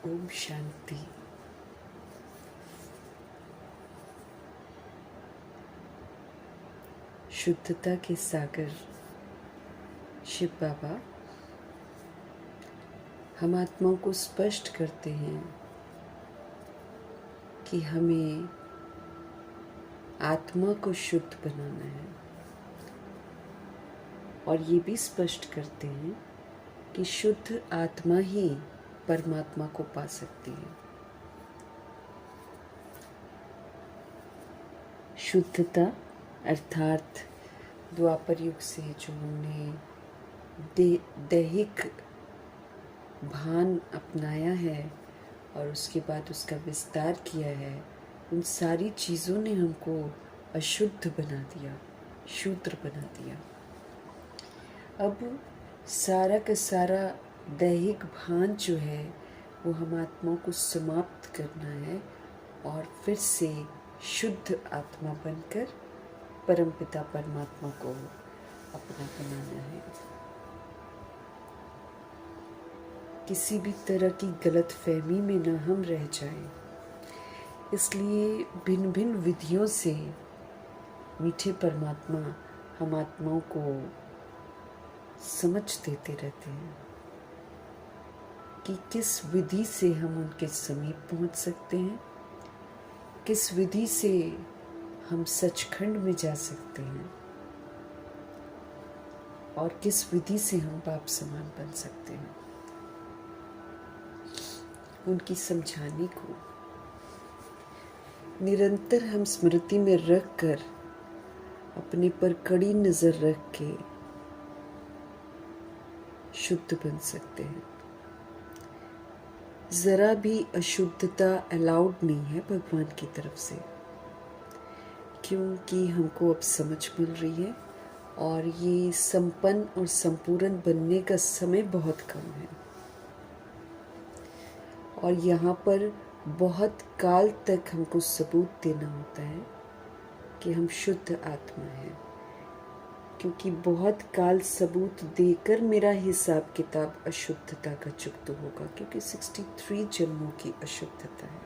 ओम शांति। शुद्धता के सागर शिव बाबा हम आत्माओं को स्पष्ट करते हैं कि हमें आत्मा को शुद्ध बनाना है, और ये भी स्पष्ट करते हैं कि शुद्ध आत्मा ही परमात्मा को पा सकती है। शुद्धता अर्थात द्वापर युग से जो हमने दैहिक भान अपनाया है और उसके बाद उसका विस्तार किया है, उन सारी चीज़ों ने हमको अशुद्ध बना दिया, शूद्र बना दिया। अब सारा का सारा दैहिक भान जो है वो हम आत्माओं को समाप्त करना है और फिर से शुद्ध आत्मा बनकर परमपिता परमात्मा को अपना बनाना है। किसी भी तरह की गलत फहमी में न हम रह जाएं, इसलिए भिन्न भिन्न विधियों से मीठे परमात्मा हम आत्माओं को समझ देते रहते हैं कि किस विधि से हम उनके समीप पहुंच सकते हैं, किस विधि से हम सचखंड में जा सकते हैं और किस विधि से हम बाप समान बन सकते हैं। उनकी समझाने को निरंतर हम स्मृति में रख कर अपने पर कड़ी नजर रख के शुद्ध बन सकते हैं। जरा भी अशुद्धता अलाउड नहीं है भगवान की तरफ से, क्योंकि हमको अब समझ मिल रही है और ये संपन्न और संपूर्ण बनने का समय बहुत कम है और यहाँ पर बहुत काल तक हमको सबूत देना होता है कि हम शुद्ध आत्मा हैं, क्योंकि बहुत काल सबूत देकर मेरा हिसाब किताब अशुद्धता का चुकत होगा, क्योंकि 63 जन्मों की अशुद्धता है।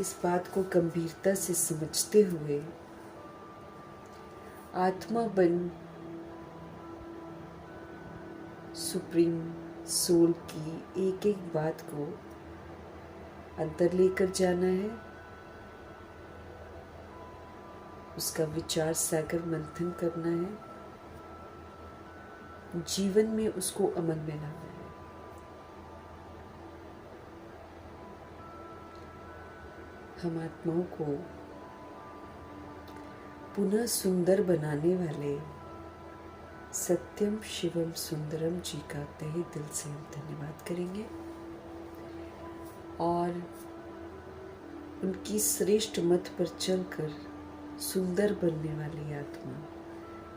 इस बात को गंभीरता से समझते हुए आत्मा बन सुप्रीम सोल की एक एक बात को अंदर लेकर जाना है, उसका विचार सागर मंथन करना है, जीवन में उसको अमल में लाना है। हम आत्माओं को पुनः सुंदर बनाने वाले सत्यम शिवम सुंदरम जी का तहे दिल से हम धन्यवाद करेंगे और उनकी श्रेष्ठ मत पर चलकर सुंदर बनने वाली आत्मा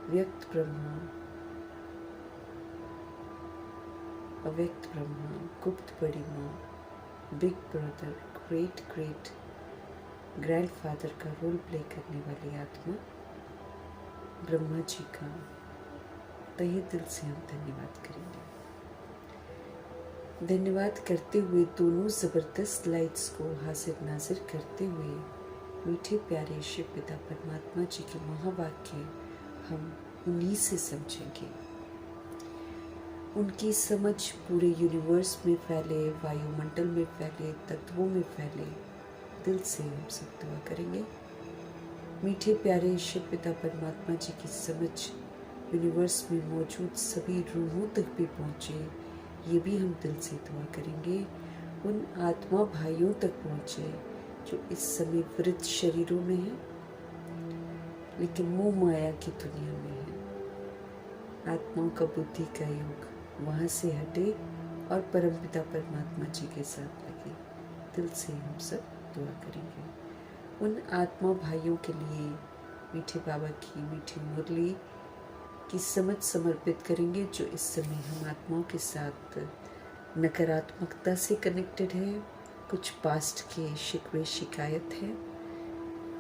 व्यक्त ब्रह्मा, अव्यक्त ब्रह्मा, गुप्त बड़ी माँ, big brother, great great grandfather का रोल प्ले करने वाली आत्मा ब्रह्मा जी का तहे दिल से हम धन्यवाद करेंगे। धन्यवाद करते हुए दोनों जबरदस्त लाइट्स को हाजिर नाजिर करते हुए मीठे प्यारे शिव पिता परमात्मा जी के महावाक्य हम उन्हीं से समझेंगे। उनकी समझ पूरे यूनिवर्स में फैले, वायुमंडल में फैले, तत्वों में फैले। दिल से हम सब दुआ करेंगे। मीठे प्यारे शिव पिता परमात्मा जी की समझ यूनिवर्स में मौजूद सभी रूहों तक भी पहुँचे, ये भी हम दिल से दुआ करेंगे। उन आत्मा भाइयों तक पहुँचे जो इस समय वृद्ध शरीरों में हैं, लेकिन मोह माया की दुनिया में है। आत्माओं का बुद्धि का योग वहाँ से हटे और परमपिता परमात्मा जी के साथ लगे। दिल से हम सब दुआ करेंगे। उन आत्मा भाइयों के लिए मीठे बाबा की मीठी मुरली की समझ समर्पित करेंगे, जो इस समय हम आत्माओं के साथ नकारात्मकता से कनेक्टेड है, कुछ पास्ट के शिकवे शिकायत है,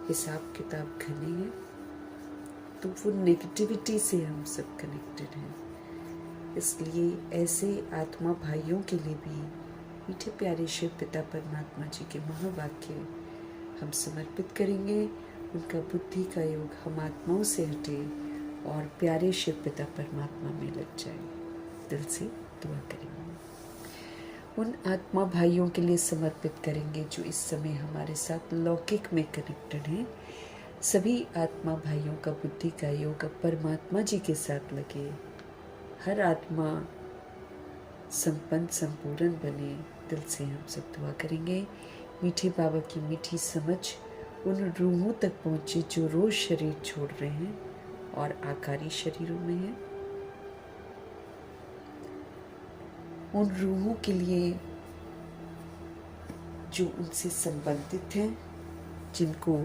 हिसाब किताब घने हैं, तो वो नेगेटिविटी से हम सब कनेक्टेड हैं। इसलिए ऐसे आत्मा भाइयों के लिए भी मीठे प्यारे शिव पिता परमात्मा जी के महावाक्य हम समर्पित करेंगे। उनका बुद्धि का योग हम आत्माओं से हटे और प्यारे शिव पिता परमात्मा में लग जाए। दिल से दुआ करेंगे। उन आत्मा भाइयों के लिए समर्पित करेंगे जो इस समय हमारे साथ लौकिक में कनेक्टेड हैं। सभी आत्मा भाइयों का बुद्धि का योग अब परमात्मा जी के साथ लगे। हर आत्मा संपन्न संपूर्ण बने। दिल से हम सब दुआ करेंगे। मीठे बाबा की मीठी समझ उन रूहों तक पहुँचे जो रोज शरीर छोड़ रहे हैं और आकारी शरीरों में हैं। उन रूहों के लिए जो उनसे संबंधित हैं, जिनको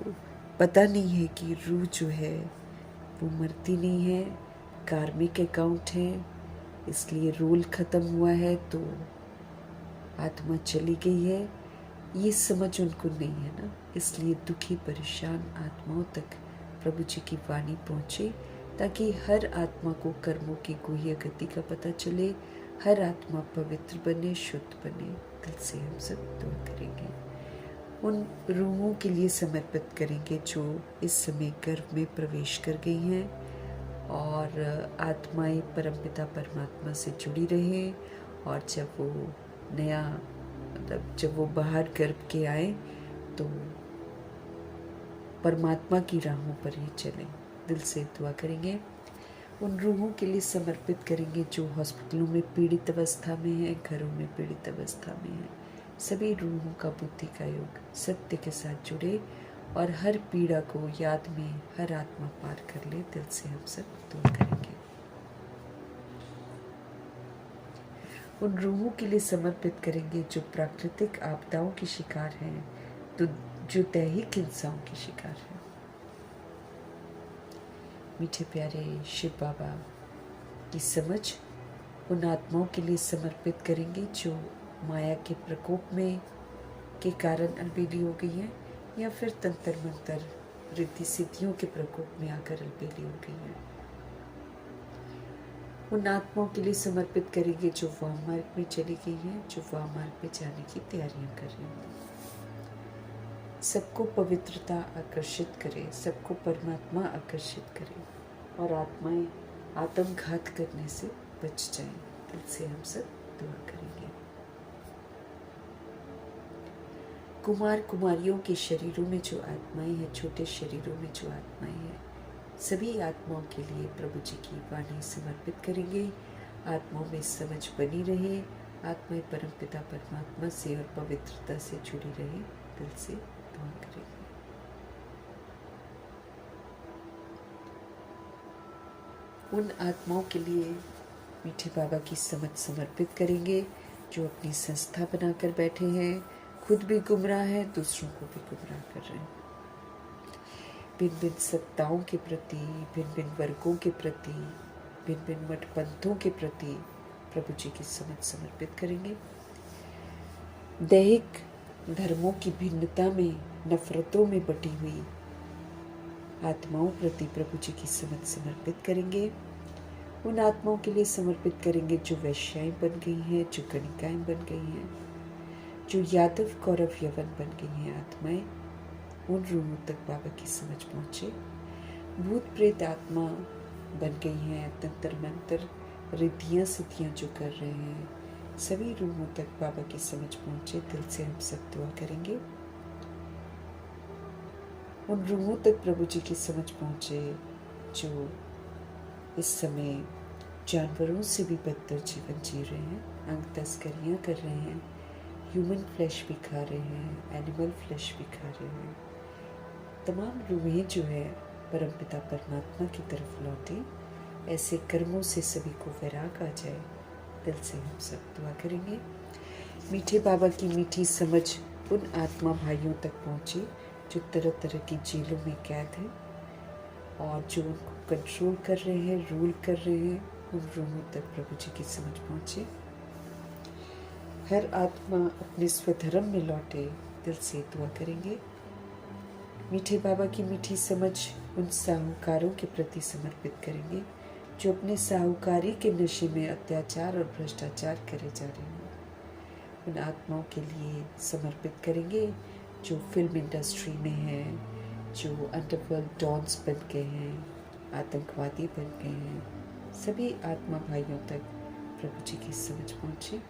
पता नहीं है कि रूह जो है वो मरती नहीं है, कार्मिक अकाउंट है, इसलिए रोल ख़त्म हुआ है तो आत्मा चली गई है, ये समझ उनको नहीं है ना। इसलिए दुखी परेशान आत्माओं तक प्रभु जी की वाणी पहुँचे ताकि हर आत्मा को कर्मों की गुह्य गति का पता चले, हर आत्मा पवित्र बने, शुद्ध बने। दिल से हम सब दुआ करेंगे। उन रूहों के लिए समर्पित करेंगे जो इस समय गर्भ में प्रवेश कर गई हैं और आत्माएं परमपिता परमात्मा से जुड़ी रहे और जब वो नया जब वो बाहर गर्भ के आए तो परमात्मा की राहों पर ही चलें। दिल से दुआ करेंगे। उन रूहों के लिए समर्पित करेंगे जो हॉस्पिटलों में पीड़ित अवस्था में है, घरों में पीड़ित अवस्था में है। सभी रूहों का बुद्धि का योग सत्य के साथ जुड़े और हर पीड़ा को याद में हर आत्मा पार कर ले। दिल से हम सब दुआ करेंगे। उन रूहों के लिए समर्पित करेंगे जो प्राकृतिक आपदाओं की शिकार हैं, तो जो दैहिक हिंसाओं की शिकार हैं। मीठे प्यारे शिव बाबा की समझ उन आत्माओं के लिए समर्पित करेंगे जो माया के प्रकोप में के कारण अलबेली हो गई हैं या फिर तंत्र मंत्र रिद्धि सिद्धियों के प्रकोप में आकर अलबेली हो गई हैं। उन आत्माओं के लिए समर्पित करेंगे जो वाम मार्ग में चली गई हैं, जो वाम मार्ग पे जाने की तैयारियां कर रही हैं। सबको पवित्रता आकर्षित करे, सबको परमात्मा आकर्षित करे और आत्माएं आत्मघात करने से बच जाएं। दिल से हम सब दुआ करेंगे। कुमार कुमारियों के शरीरों में जो आत्माएं हैं, छोटे शरीरों में जो आत्माएं हैं, सभी आत्माओं के लिए प्रभु जी की वाणी समर्पित करेंगे। आत्माओं में समझ बनी रहे, आत्माएं परमपिता परमात्मा से और पवित्रता से जुड़ी रहे। दिल से दुआ करेंगे। उन आत्माओं के लिए मीठे बाबा की समझ समर्पित करेंगे जो अपनी संस्था बनाकर बैठे हैं, खुद भी गुमराह हैं, दूसरों को भी गुमराह कर रहे हैं। भिन्न भिन्न सत्ताओं के प्रति, भिन्न भिन्न वर्गों के प्रति, भिन्न भिन्न मठ पंथों के प्रति प्रभु जी की समझ समर्पित करेंगे। दैहिक धर्मों की भिन्नता में, नफरतों में बटी हुई आत्माओं प्रति प्रभु जी की समझ समर्पित करेंगे। उन आत्माओं के लिए समर्पित करेंगे जो वैश्याएं बन गई हैं, जो कनिकाएं बन गई हैं, जो यादव कौरव यवन बन गई हैं आत्माएं, उन रूहों तक बाबा की समझ पहुँचे। भूत प्रेत आत्मा बन गई हैं, तंत्र मंत्र रिद्धियाँ सिद्धियाँ जो कर रहे हैं, सभी रूहों तक बाबा की समझ पहुँचे। दिल से हम सब दुआ करेंगे। उन रूहों तक प्रभु जी की समझ पहुँचे जो इस समय जानवरों से भी बदतर जीवन जी रहे हैं, अंग तस्करियाँ कर रहे हैं, ह्यूमन फ्लैश भी खा रहे हैं, एनिमल फ्लैश भी खा रहे हैं। तमाम रूहें जो है परमपिता परमात्मा की तरफ लौटे, ऐसे कर्मों से सभी को वैराग आ जाए। दिल से हम सब दुआ करेंगे। मीठे बाबा की मीठी समझ उन आत्मा भाइयों तक पहुँचे जो तरह तरह की जेलों में कैद हैं और जो उनको कंट्रोल कर रहे हैं, रूल कर रहे हैं, उन रूहों तक प्रभु जी की समझ पहुँचे। हर आत्मा अपने स्वधर्म में लौटे। दिल से दुआ करेंगे। मीठे बाबा की मीठी समझ उन साहूकारों के प्रति समर्पित करेंगे जो अपने साहूकारी के नशे में अत्याचार और भ्रष्टाचार करे जा रहे हैं। उन आत्माओं के लिए समर्पित करेंगे जो फिल्म इंडस्ट्री में हैं, जो अंडरवर्ल्ड डॉन्स बन गए हैं, आतंकवादी बन गए हैं। सभी आत्मा भाइयों तक प्रभु जी की समझ पहुँचे।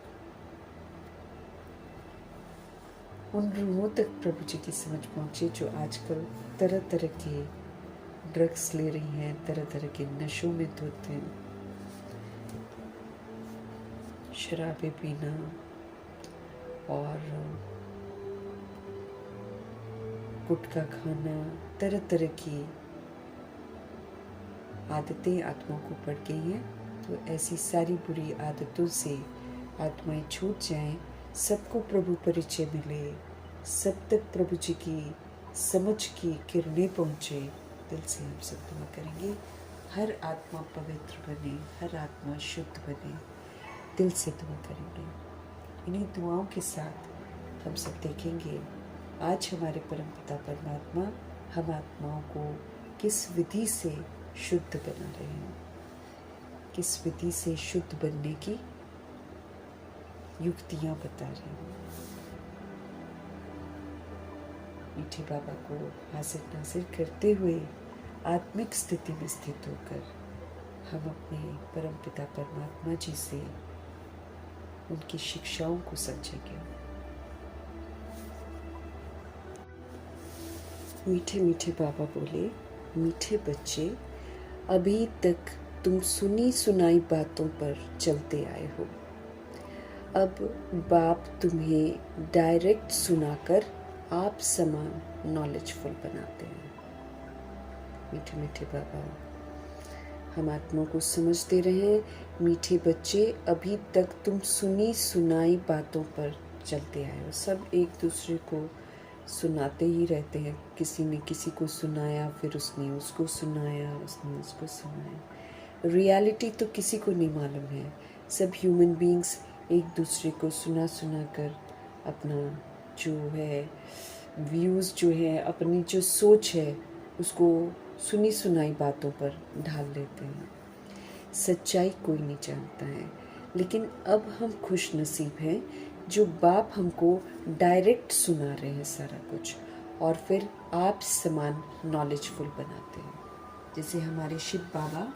उन रूहों तक प्रभु जी की समझ पहुँचे जो आजकल तरह तरह के ड्रग्स ले रही हैं, तरह तरह के नशों में धुत हैं, शराबें पीना और गुटखा खाना, तरह तरह की आदतें आत्माओं को पड़ गई हैं। तो ऐसी सारी बुरी आदतों से आत्माएं छूट जाएं, सबको प्रभु परिचय मिले, सब तक प्रभु जी की समझ की किरणें पहुँचे। दिल से हम सब दुआ करेंगे, हर आत्मा पवित्र बने, हर आत्मा शुद्ध बने। दिल से दुआ करेंगे। इन्हीं दुआओं के साथ हम सब देखेंगे आज हमारे परमपिता परमात्मा हम आत्माओं को किस विधि से शुद्ध बना रहे हैं, किस विधि से शुद्ध बनने की युक्तियां बता रहे हैं। मीठे बाबा को हाजिर नाजिर करते हुए आत्मिक स्थिति में स्थित होकर हम अपने परमपिता परमात्मा जी से उनकी शिक्षाओं को समझेंगे। मीठे मीठे बाबा बोले, मीठे बच्चे, अभी तक तुम सुनी सुनाई बातों पर चलते आए हो। अब बाप तुम्हें डायरेक्ट सुनाकर आप समान नॉलेजफुल बनाते हैं। मीठे मीठे बाबा हम आत्माओं को समझ दे रहे हैं, मीठे बच्चे, अभी तक तुम सुनी सुनाई बातों पर चलते आए हो। सब एक दूसरे को सुनाते ही रहते हैं, किसी ने किसी को सुनाया, फिर उसने उसको सुनाया, उसने उसको सुनाया। रियलिटी तो किसी को नहीं मालूम है। सब ह्यूमन बीइंग्स एक दूसरे को सुना सुना कर अपना जो है व्यूज़ जो है, अपनी जो सोच है, उसको सुनी सुनाई बातों पर ढाल लेते हैं। सच्चाई कोई नहीं जानता है, लेकिन अब हम खुश नसीब हैं जो बाप हमको डायरेक्ट सुना रहे हैं सारा कुछ, और फिर आप समान नॉलेजफुल बनाते हैं। जैसे हमारे शिव बाबा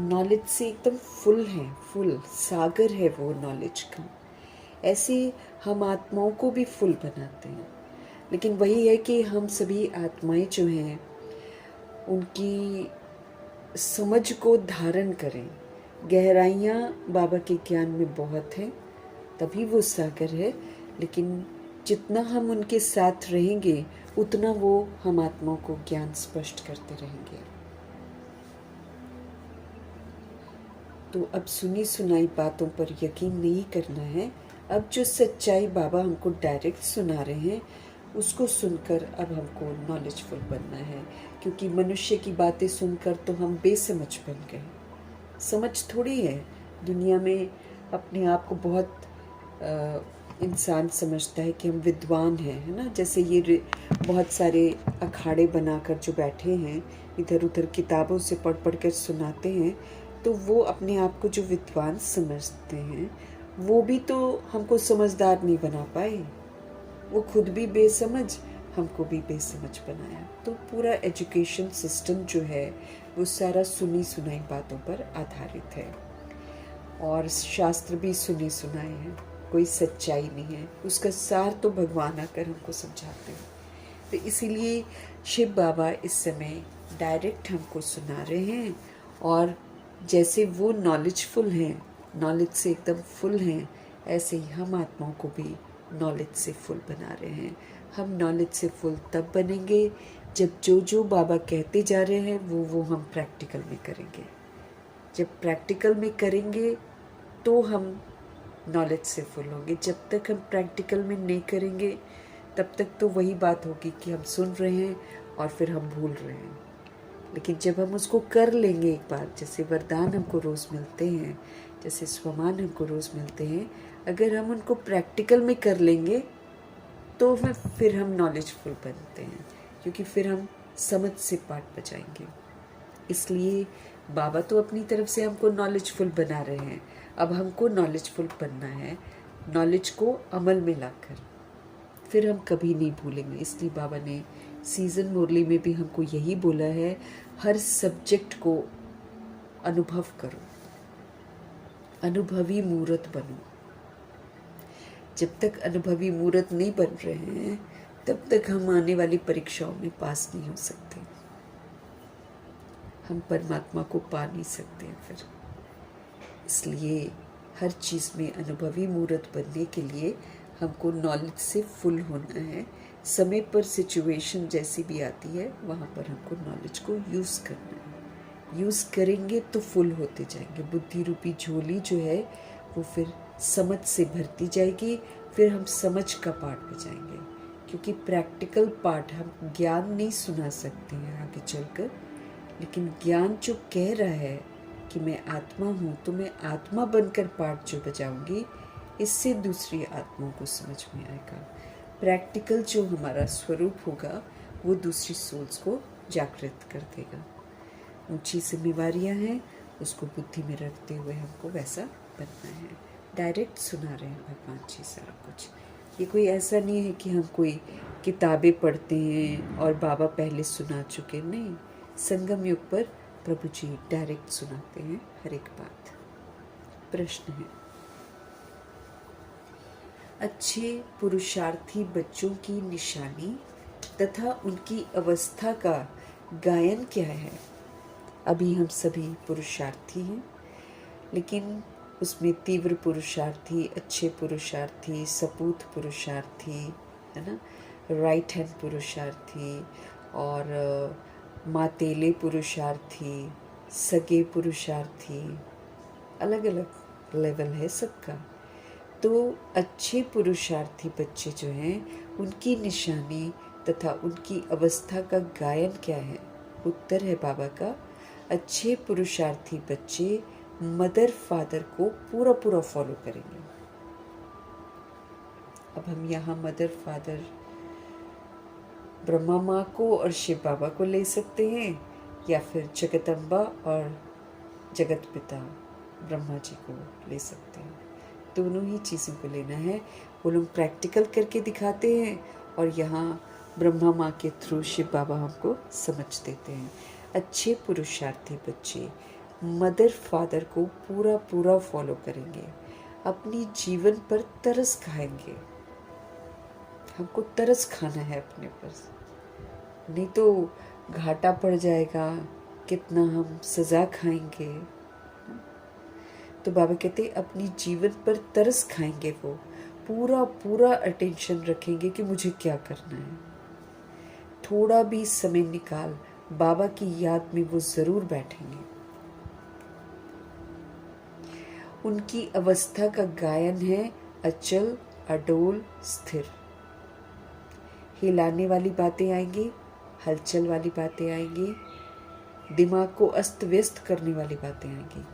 नॉलेज से एकदम फुल हैं, फुल सागर है वो नॉलेज का, ऐसे हम आत्माओं को भी फुल बनाते हैं। लेकिन वही है कि हम सभी आत्माएं जो हैं उनकी समझ को धारण करें। गहराइयाँ बाबा के ज्ञान में बहुत हैं, तभी वो सागर है। लेकिन जितना हम उनके साथ रहेंगे उतना वो हम आत्माओं को ज्ञान स्पष्ट करते रहेंगे। तो अब सुनी सुनाई बातों पर यकीन नहीं करना है। अब जो सच्चाई बाबा हमको डायरेक्ट सुना रहे हैं उसको सुनकर अब हमको नॉलेजफुल बनना है, क्योंकि मनुष्य की बातें सुनकर तो हम बेसमझ बन गए। समझ थोड़ी है, दुनिया में अपने आप को बहुत इंसान समझता है कि हम विद्वान हैं, है ना। जैसे ये बहुत सारे अखाड़े बनाकर जो बैठे हैं, इधर उधर किताबों से पढ़ पढ़ कर सुनाते हैं, तो वो अपने आप को जो विद्वान समझते हैं वो भी तो हमको समझदार नहीं बना पाए। वो खुद भी बेसमझ, हमको भी बेसमझ बनाया। तो पूरा एजुकेशन सिस्टम जो है वो सारा सुनी सुनाई बातों पर आधारित है, और शास्त्र भी सुने सुनाए हैं, कोई सच्चाई नहीं है। उसका सार तो भगवान आकर हमको समझाते हैं। तो इसीलिए शिव बाबा इस समय डायरेक्ट हमको सुना रहे हैं, और जैसे वो नॉलेजफुल हैं, नॉलेज से एकदम फुल हैं, ऐसे ही हम आत्माओं को भी नॉलेज से फुल बना रहे हैं। हम नॉलेज से फुल तब बनेंगे जब जो जो बाबा कहते जा रहे हैं वो हम प्रैक्टिकल में करेंगे। जब प्रैक्टिकल में करेंगे तो हम नॉलेज से फुल होंगे। जब तक हम प्रैक्टिकल में नहीं करेंगे तब तक तो वही बात होगी कि हम सुन रहे हैं और फिर हम भूल रहे हैं। लेकिन जब हम उसको कर लेंगे एक बार, जैसे वरदान हमको रोज़ मिलते हैं, जैसे स्वमान हमको रोज़ मिलते हैं, अगर हम उनको प्रैक्टिकल में कर लेंगे तो फिर हम नॉलेजफुल बनते हैं, क्योंकि फिर हम समझ से पाठ बजाएंगे। इसलिए बाबा तो अपनी तरफ से हमको नॉलेजफुल बना रहे हैं, अब हमको नॉलेजफुल बनना है। नॉलेज को अमल में लाकर, फिर हम कभी नहीं भूलेंगे। इसलिए बाबा ने सीजन मुरली में भी हमको यही बोला है, हर सब्जेक्ट को अनुभव करो, अनुभवी मूर्त बनो। जब तक अनुभवी मूर्त नहीं बन रहे हैं तब तक हम आने वाली परीक्षाओं में पास नहीं हो सकते, हम परमात्मा को पा नहीं सकते हैं फिर। इसलिए हर चीज़ में अनुभवी मूर्त बनने के लिए हमको नॉलेज से फुल होना है। समय पर सिचुएशन जैसी भी आती है वहाँ पर हमको नॉलेज को यूज़ करना है। यूज़ करेंगे तो फुल होते जाएंगे। बुद्धि रूपी झोली जो है वो फिर समझ से भरती जाएगी, फिर हम समझ का पाठ में जाएंगे। क्योंकि प्रैक्टिकल पाठ हम ज्ञान नहीं सुना सकते हैं आगे चलकर, लेकिन ज्ञान जो कह रहा है कि मैं आत्मा हूँ, तो मैं आत्मा बनकर पाठ जो बजाऊंगी, इससे दूसरी आत्माओं को समझ में आएगा। प्रैक्टिकल जो हमारा स्वरूप होगा वो दूसरी सोल्स को जागृत कर देगा। ऊंची जिम्मेवारियाँ हैं, उसको बुद्धि में रखते हुए हमको वैसा बनना है। डायरेक्ट सुना रहे हैं भगवान जी सारा कुछ। ये कोई ऐसा नहीं है कि हम कोई किताबें पढ़ते हैं और बाबा पहले सुना चुके, नहीं। संगम युग पर प्रभु जी डायरेक्ट सुनाते हैं हर एक बात। प्रश्न है, अच्छे पुरुषार्थी बच्चों की निशानी तथा उनकी अवस्था का गायन क्या है? अभी हम सभी पुरुषार्थी हैं, लेकिन उसमें तीव्र पुरुषार्थी, अच्छे पुरुषार्थी, सपूत पुरुषार्थी, है ना, राइट हैंड पुरुषार्थी और मातेले पुरुषार्थी, सगे पुरुषार्थी, अलग अलग लेवल है सबका। तो अच्छे पुरुषार्थी बच्चे जो हैं उनकी निशानी तथा उनकी अवस्था का गायन क्या है? उत्तर है बाबा का, अच्छे पुरुषार्थी बच्चे मदर फादर को पूरा पूरा फॉलो करेंगे। अब हम यहाँ मदर फादर ब्रह्मा माँ को और शिव बाबा को ले सकते हैं, या फिर जगदम्बा और जगत पिता ब्रह्मा जी को ले सकते हैं। दोनों ही चीज़ों को लेना है। वो लोग प्रैक्टिकल करके दिखाते हैं और यहाँ ब्रह्मा माँ के थ्रू शिव बाबा हमको समझ देते हैं। अच्छे पुरुषार्थी बच्चे मदर फादर को पूरा पूरा फॉलो करेंगे, अपनी जीवन पर तरस खाएंगे। हमको तरस खाना है अपने पर, नहीं तो घाटा पड़ जाएगा, कितना हम सज़ा खाएंगे। तो बाबा कहते अपनी जीवन पर तरस खाएंगे, वो पूरा पूरा अटेंशन रखेंगे कि मुझे क्या करना है। थोड़ा भी समय निकाल बाबा की याद में वो ज़रूर बैठेंगे। उनकी अवस्था का गायन है अचल, अडोल, स्थिर। हिलाने वाली बातें आएंगी, हलचल वाली बातें आएंगी, दिमाग को अस्त व्यस्त करने वाली बातें आएंगी।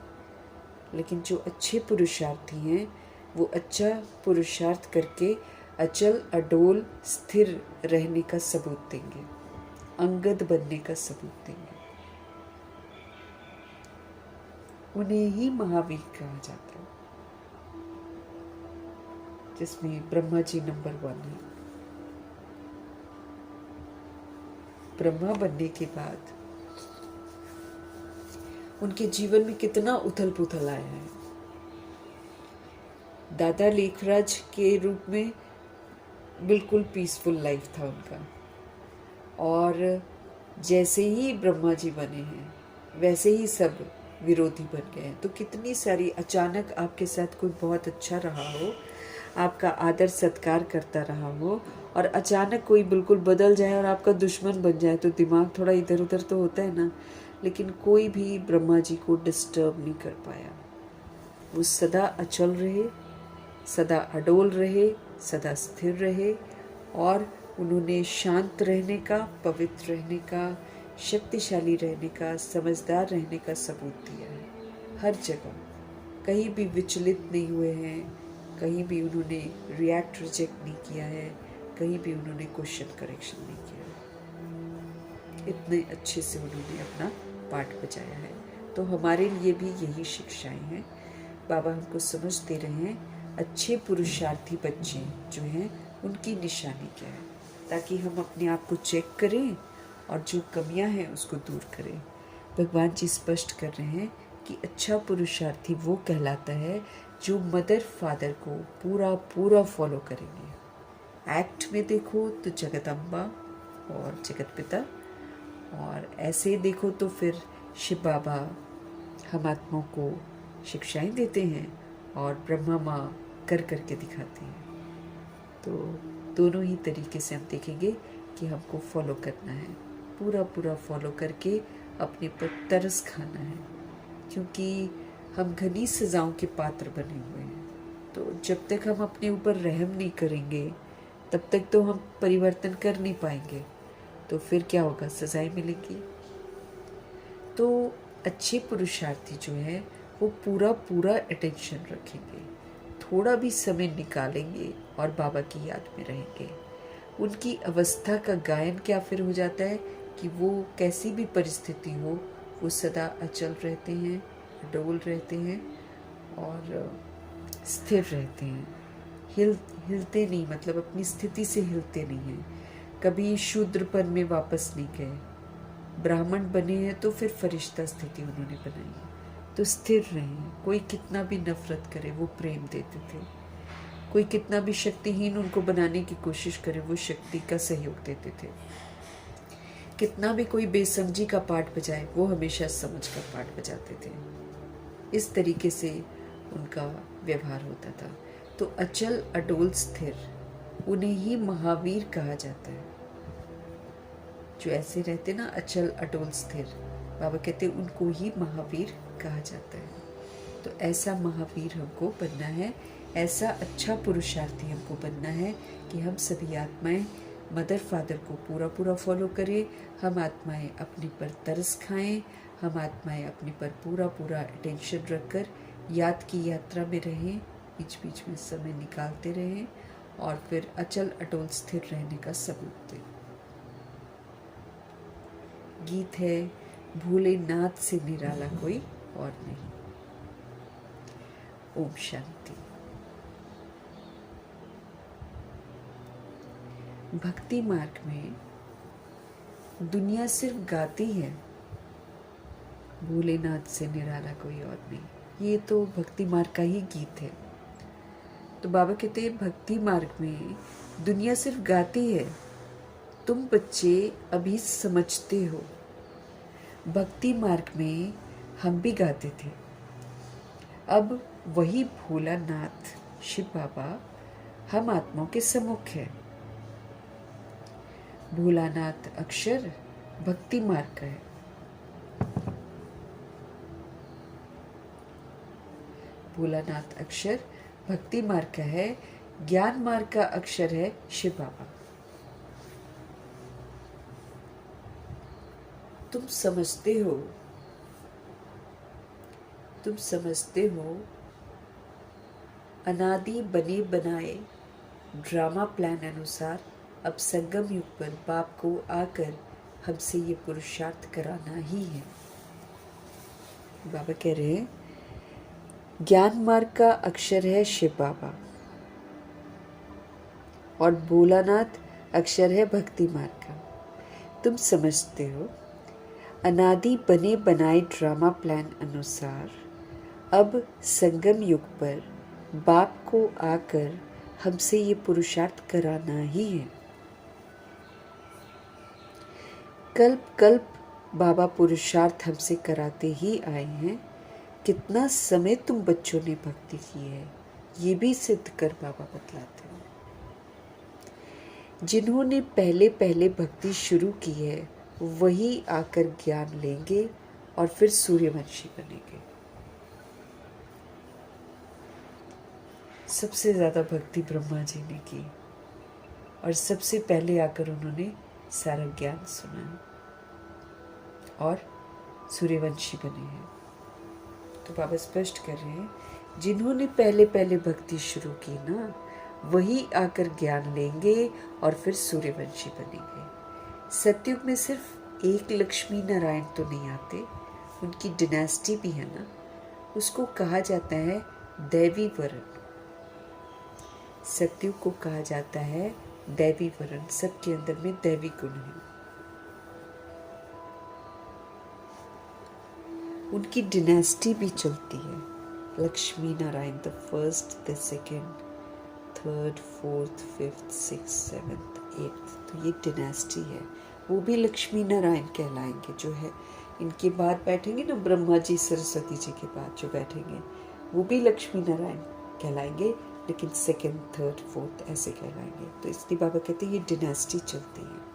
लेकिन जो अच्छे पुरुषार्थी हैं वो अच्छा पुरुषार्थ करके अचल, अडोल, स्थिर रहने का सबूत देंगे, अंगद बनने का सबूत देंगे। उन्हें ही महावीर कहा जाता है, जिसमें ब्रह्मा जी नंबर 1 है। ब्रह्मा बनने के बाद उनके जीवन में कितना उथल पुथल आया है। दादा लेखराज के रूप में बिल्कुल पीसफुल लाइफ था उनका, और जैसे ही ब्रह्मा जी बने हैं वैसे ही सब विरोधी बन गए हैं। तो कितनी सारी, अचानक आपके साथ कोई बहुत अच्छा रहा हो, आपका आदर सत्कार करता रहा हो, और अचानक कोई बिल्कुल बदल जाए और आपका दुश्मन बन जाए, तो दिमाग थोड़ा इधर उधर तो होता है ना। लेकिन कोई भी ब्रह्मा जी को डिस्टर्ब नहीं कर पाया। वो सदा अचल रहे, सदा अडोल रहे, सदा स्थिर रहे, और उन्होंने शांत रहने का, पवित्र रहने का, शक्तिशाली रहने का, समझदार रहने का सबूत दिया है। हर जगह कहीं भी विचलित नहीं हुए हैं, कहीं भी उन्होंने रिएक्ट रिजेक्ट नहीं किया है, कहीं भी उन्होंने क्वेश्चन करेक्शन नहीं किया। इतने अच्छे से उन्होंने अपना पाठ बजाया है। तो हमारे लिए भी यही शिक्षाएं हैं। बाबा हमको समझ दे रहे हैं, अच्छे पुरुषार्थी बच्चे जो हैं उनकी निशानी क्या है, ताकि हम अपने आप को चेक करें और जो कमियां हैं उसको दूर करें। भगवान जी स्पष्ट कर रहे हैं कि अच्छा पुरुषार्थी वो कहलाता है जो मदर फादर को पूरा पूरा फॉलो करेंगे। एक्ट में देखो तो जगदम्बा और जगत पिता, और ऐसे देखो तो फिर शिव बाबा हम आत्माओं को शिक्षाएं देते हैं और ब्रह्मा माँ कर करके दिखाते हैं। तो दोनों ही तरीके से हम देखेंगे कि हमको फॉलो करना है, पूरा पूरा फॉलो करके अपने पर तरस खाना है, क्योंकि हम घनी सजाओं के पात्र बने हुए हैं। तो जब तक हम अपने ऊपर रहम नहीं करेंगे तब तक तो हम परिवर्तन कर नहीं पाएंगे, तो फिर क्या होगा, सजाएं मिलेंगी। तो अच्छे पुरुषार्थी जो है वो पूरा पूरा अटेंशन रखेंगे, थोड़ा भी समय निकालेंगे और बाबा की याद में रहेंगे। उनकी अवस्था का गायन क्या फिर हो जाता है कि वो कैसी भी परिस्थिति हो वो सदा अचल रहते हैं, अडोल रहते हैं और स्थिर रहते हैं। हिलते नहीं, मतलब अपनी स्थिति से हिलते नहीं हैं। कभी शूद्रपन में वापस नहीं गए, ब्राह्मण बने हैं तो फिर फरिश्ता स्थिति उन्होंने बनाई है, तो स्थिर रहे। कोई कितना भी नफरत करे वो प्रेम देते थे, कोई कितना भी शक्तिहीन उनको बनाने की कोशिश करे वो शक्ति का सहयोग देते थे, कितना भी कोई बेसमझी का पाठ बजाए वो हमेशा समझ का पाठ बजाते थे। इस तरीके से उनका व्यवहार होता था। तो अचल अडोल स्थिर, उन्हें ही महावीर कहा जाता है। जो ऐसे रहते ना अचल अडोल स्थिर, बाबा कहते हैं उनको ही महावीर कहा जाता है। तो ऐसा महावीर हमको बनना है, ऐसा अच्छा पुरुषार्थी हमको बनना है कि हम सभी आत्माएं मदर फादर को पूरा पूरा फॉलो करें। हम आत्माएं अपने पर तरस खाएं, हम आत्माएं अपने पर पूरा पूरा अटेंशन रखकर याद की यात्रा में रहें, बीच बीच में समय निकालते रहें और फिर अचल अटोल स्थिर रहने का सबूत दें। गीत है, भोलेनाथ से निराला कोई और नहीं। ओम शांति। भक्ति मार्ग में दुनिया सिर्फ गाती है, भोलेनाथ से निराला कोई और नहीं। ये तो भक्ति मार्ग का ही गीत है। तो बाबा कहते हैं भक्ति मार्ग में दुनिया सिर्फ गाती है, तुम बच्चे अभी समझते हो। भक्ति मार्ग में हम भी गाते थे, अब वही भोलानाथ शिव बाबा हम आत्माओं के सम्मुख है। भोलानाथ अक्षर भक्ति मार्ग का है, भोलानाथ अक्षर भक्ति मार्ग का है, ज्ञान मार्ग का अक्षर है शिव बाबा। तुम समझते हो अनादि बने बनाए ड्रामा प्लान अनुसार अब संगम युग पर बाप को आकर हमसे ये पुरुषार्थ कराना ही है। बाबा कह रहे हैं ज्ञान मार्ग का अक्षर है शिव बाबा और भोलानाथ अक्षर है भक्ति मार्ग का। तुम समझते हो अनादि बने बनाए ड्रामा प्लान अनुसार अब संगम युग पर बाप को आकर हमसे ये पुरुषार्थ कराना ही है। कल्प कल्प बाबा पुरुषार्थ हमसे कराते ही आए हैं। कितना समय तुम बच्चों ने भक्ति की है ये भी सिद्ध कर बाबा बतलाते हैं। जिन्होंने पहले पहले भक्ति शुरू की है वही आकर ज्ञान लेंगे और फिर सूर्यवंशी बनेंगे। सबसे ज़्यादा भक्ति ब्रह्मा जी ने की और सबसे पहले आकर उन्होंने सारा ज्ञान सुना और सूर्यवंशी बने हैं। तो बाबा स्पष्ट कर रहे हैं जिन्होंने पहले पहले भक्ति शुरू की ना वही आकर ज्ञान लेंगे और फिर सूर्यवंशी बनेंगे। सतयुग में सिर्फ एक लक्ष्मी नारायण तो नहीं आते, उनकी डिनेस्टी भी है ना, उसको कहा जाता है दैवी वरण। सत्युग को कहा जाता है दैवी वर्ण, सबके अंदर में दैवी गुण है। उनकी डिनेस्टी भी चलती है, Lakshmi Narayan the first, the second, third, fourth, fifth, six, seventh, eighth, तो ये डिनेस्टी है। वो भी लक्ष्मी नारायण कहलाएंगे। जो है इनके बाद बैठेंगे ना, ब्रह्मा जी सरस्वती जी के बाद जो बैठेंगे वो भी लक्ष्मी नारायण कहलाएंगे, लेकिन सेकेंड, थर्ड, फोर्थ ऐसे कहलाएंगे। तो इसलिए बाबा कहते हैं ये डिनेस्टी चलती है।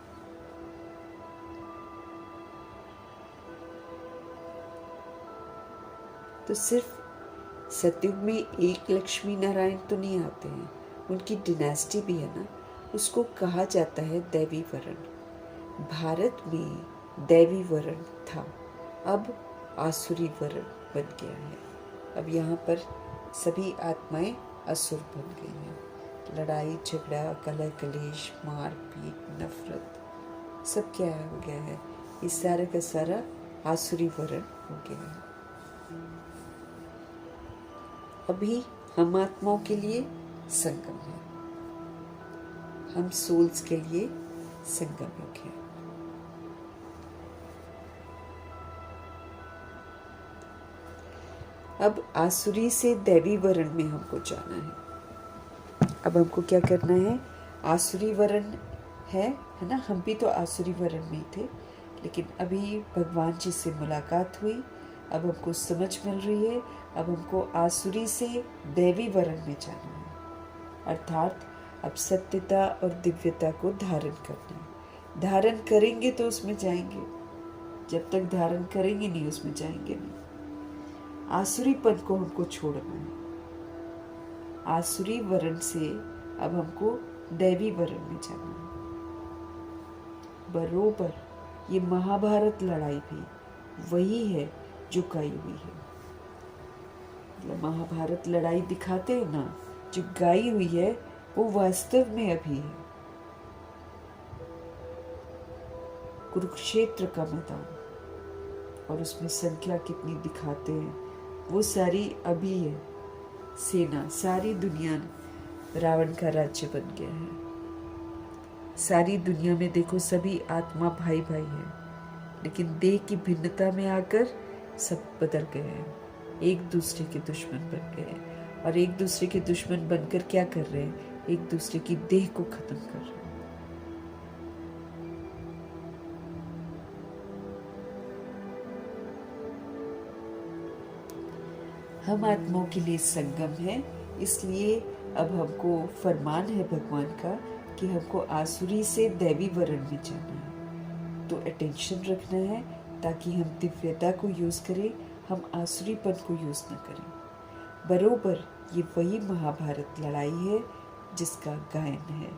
तो सिर्फ सतयुग में एक लक्ष्मी नारायण तो नहीं आते हैं, उनकी डिनेस्टी भी है ना, उसको कहा जाता है दैवी वर्ण। भारत में दैवी वर्ण था, अब आसुरी वर्ण बन गया है। अब यहाँ पर सभी आत्माएं असुर बन गई हैं। लड़ाई झगड़ा, कलह कलेश, मार पीट, नफरत, सब क्या हो गया है, ये सारा का सारा आसुरी वर्ण हो गया है। अभी हम आत्माओं के लिए संगम है, हम सोल्स के लिए संगम युग है। अब आसुरी से दैवी वर्ण में हमको जाना है। अब हमको क्या करना है, आसुरी वर्ण है ना, हम भी तो आसुरी वर्ण में थे, लेकिन अभी भगवान जी से मुलाकात हुई, अब हमको समझ मिल रही है। अब हमको आसुरी से दैवी वर्ण में जाना है, अर्थात अब सत्यता और दिव्यता को धारण करना है। धारण करेंगे तो उसमें जाएंगे, जब तक धारण करेंगे नहीं उसमें जाएंगे नहीं। आसुरी पद को हमको छोड़ना है। आसुरी वर्ण से अब हमको दैवी वर्ण में जाना है। बरोबर ये महाभारत लड़ाई भी वही है जो गाई हुई है। मतलब महाभारत लड़ाई दिखाते हैं ना, जो गाई हुई है वो वास्तव में अभी है। कुरुक्षेत्र का मैदान, और उसमें संख्या कितनी दिखाते हैं, वो सारी अभी है। सेना, सारी दुनिया रावण का राज्य बन गया है। सारी दुनिया में देखो सभी आत्मा भाई भाई है, लेकिन देह की भिन्नता में आकर सब बदल गए हैं, एक दूसरे के दुश्मन बन गए हैं। और एक दूसरे के दुश्मन बनकर क्या कर रहे हैं, एक दूसरे की देह को खत्म कर रहे हैं। हम आत्माओं के लिए संगम है, इसलिए अब हमको फरमान है भगवान का कि हमको आसुरी से दैवी वर्ण में जाना है। तो अटेंशन रखना है ताकि हम दिव्यता को यूज करें, हम आसुरी पद को यूज न करें। बरोबर ये वही महाभारत लड़ाई है जिसका गायन है,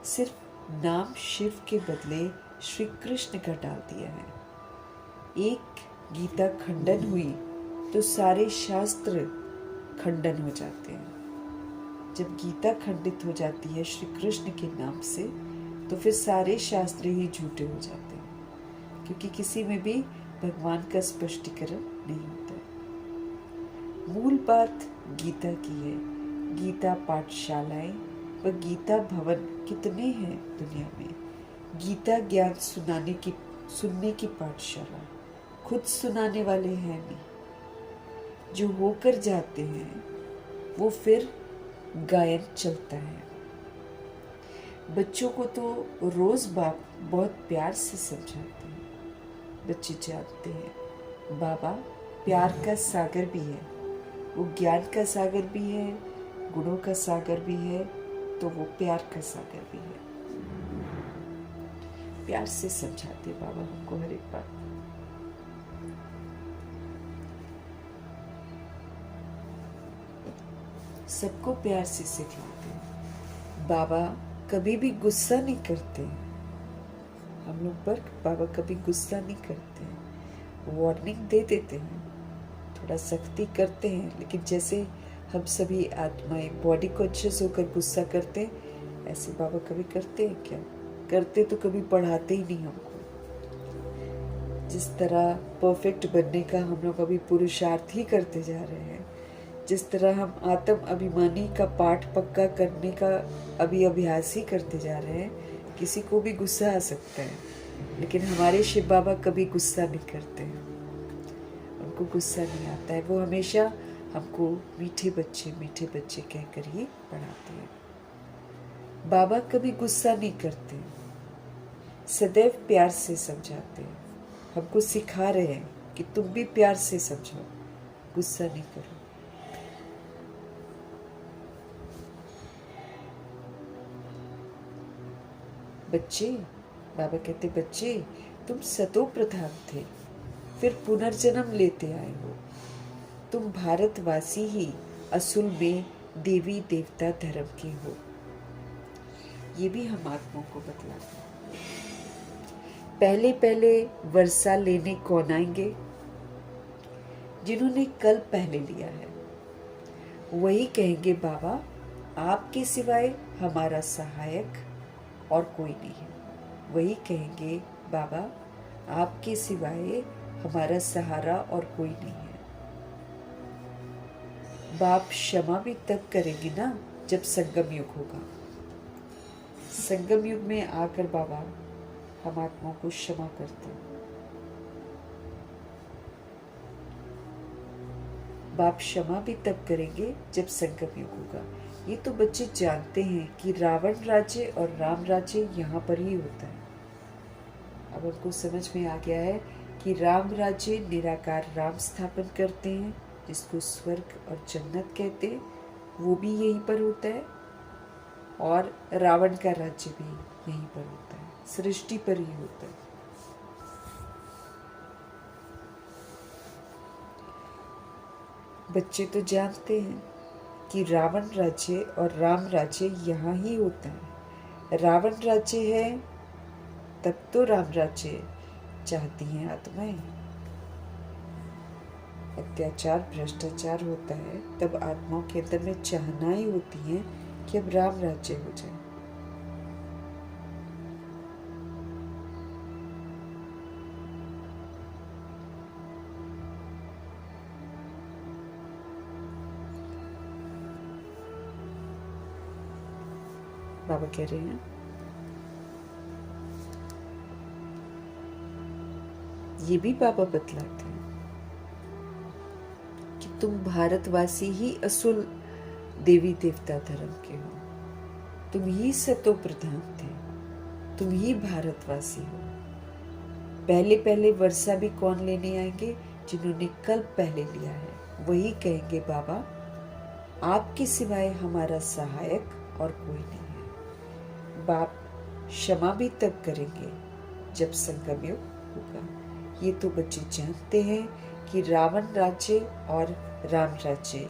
सिर्फ नाम शिव के बदले श्री कृष्ण का डाल दिया है। एक गीता खंडन हुई तो सारे शास्त्र खंडन हो जाते हैं। जब गीता खंडित हो जाती है श्री कृष्ण के नाम से, तो फिर सारे शास्त्र ही झूठे हो जाते हैं, क्योंकि किसी में भी भगवान का स्पष्टीकरण नहीं होता है। मूल बात गीता की है। गीता पाठशालाएं व गीता भवन कितने हैं दुनिया में। गीता ज्ञान सुनने की पाठशाला, खुद सुनाने वाले हैं नहीं। जो होकर जाते हैं वो फिर गायन चलता है। बच्चों को तो रोज बाप बहुत प्यार से समझाते हैं। बच्चे जानते हैं बाबा प्यार का सागर भी है, वो ज्ञान का सागर भी है, गुणों का सागर भी है, तो वो प्यार का सागर भी है। प्यार से समझाते बाबा हमको हर एक बात। सबको प्यार से सिखलाते हैं। बाबा कभी भी गुस्सा नहीं करते, हम लोग पर बाबा कभी गुस्सा नहीं करते हैं। वार्निंग दे देते हैं, थोड़ा सख्ती करते हैं, लेकिन जैसे हम सभी आत्माएं बॉडी कॉन्शियस होकर गुस्सा करते हैं, ऐसे बाबा कभी करते हैं क्या? करते तो कभी पढ़ाते ही नहीं हमको। जिस तरह परफेक्ट बनने का हम लोग अभी पुरुषार्थ ही करते जा रहे हैं, जिस तरह हम आत्म अभिमानी का पाठ पक्का करने का अभी अभ्यास ही करते जा रहे हैं, किसी को भी गुस्सा आ सकता है, लेकिन हमारे शिव बाबा कभी गुस्सा नहीं करते हैं, उनको गुस्सा नहीं आता है। वो हमेशा हमको मीठे बच्चे कहकर ही पढ़ाते हैं। बाबा कभी गुस्सा नहीं करते, सदैव प्यार से समझाते हैं। हमको सिखा रहे हैं कि तुम भी प्यार से समझो, गुस्सा नहीं करो। बच्चे, बाबा कहते बच्चे, तुम सतो प्रधान थे, फिर पुनर्जन्म लेते आए हो। तुम भारतवासी ही असल में देवी देवता धर्म के हो। ये भी हम आत्माओं को बतलाते हैं। पहले पहले वर्षा लेने कौन आएंगे? जिन्होंने कल पहले लिया है। वही कहेंगे बाबा आपके सिवाय हमारा सहायक और कोई नहीं है। वही कहेंगे बाबा आपके सिवाय हमारा सहारा और कोई नहीं है। बाप क्षमा भी तब करेंगे ना जब संगम युग होगा। संगम युग में आकर बाबा हम आत्माओं को क्षमा करते हैं। बाप क्षमा भी तब करेंगे जब संगम युग होगा। ये तो बच्चे जानते हैं कि रावण राज्य और राम राज्य यहाँ पर ही होता है। अब उनको समझ में आ गया है कि राम राज्य निराकार राम स्थापन करते हैं, जिसको स्वर्ग और जन्नत कहते हैं, वो भी यहीं पर होता है, और रावण का राज्य भी यहीं पर होता है, सृष्टि पर ही होता है। बच्चे तो जानते हैं कि रावण राज्य और राम राज्य यहाँ ही होता है। रावण राज्य है तब तो राम राज्य चाहती हैं आत्माएं। अत्याचार भ्रष्टाचार होता है तब आत्माओं के अंदर में चाहनाएं होती हैं कि अब राम राज्य हो जाए। बाबा कह रहे हैं ये भी बाबा बतलाते हैं कि तुम भारतवासी ही असल देवी देवता धर्म के हो। तुम ही सतो प्रधान थे, तुम ही भारतवासी हो। पहले पहले वर्षा भी कौन लेने आएंगे? जिन्होंने कल पहले लिया है। वही कहेंगे बाबा आपके सिवाय हमारा सहायक और कोई नहीं है। बाप क्षमा भी तब करेंगे जब संगम युग होगा। ये तो बच्चे जानते हैं कि रावण राज्य और राम राज्य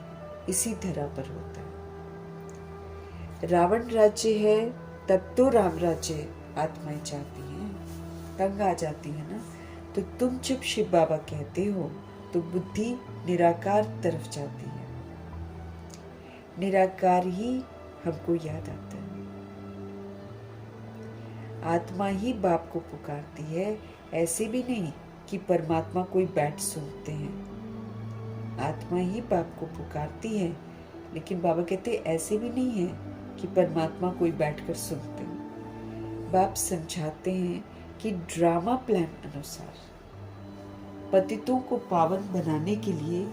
इसी धरा पर होता है। रावण राज्य है तब तो राम राज्य आत्माएं चाहती हैं, तंग आ जाती है ना। तो तुम जब शिव बाबा कहते हो तो बुद्धि निराकार तरफ जाती है। निराकार ही हमको याद आता है। आत्मा ही बाप को पुकारती है, ऐसे भी नहीं कि परमात्मा कोई बैठ सुनते हैं। आत्मा ही बाप को पुकारती है, लेकिन बाबा कहते ऐसे भी नहीं है कि परमात्मा कोई बैठकर सुनते हैं। बाप समझाते हैं कि ड्रामा प्लान अनुसार पतितों को पावन बनाने के लिए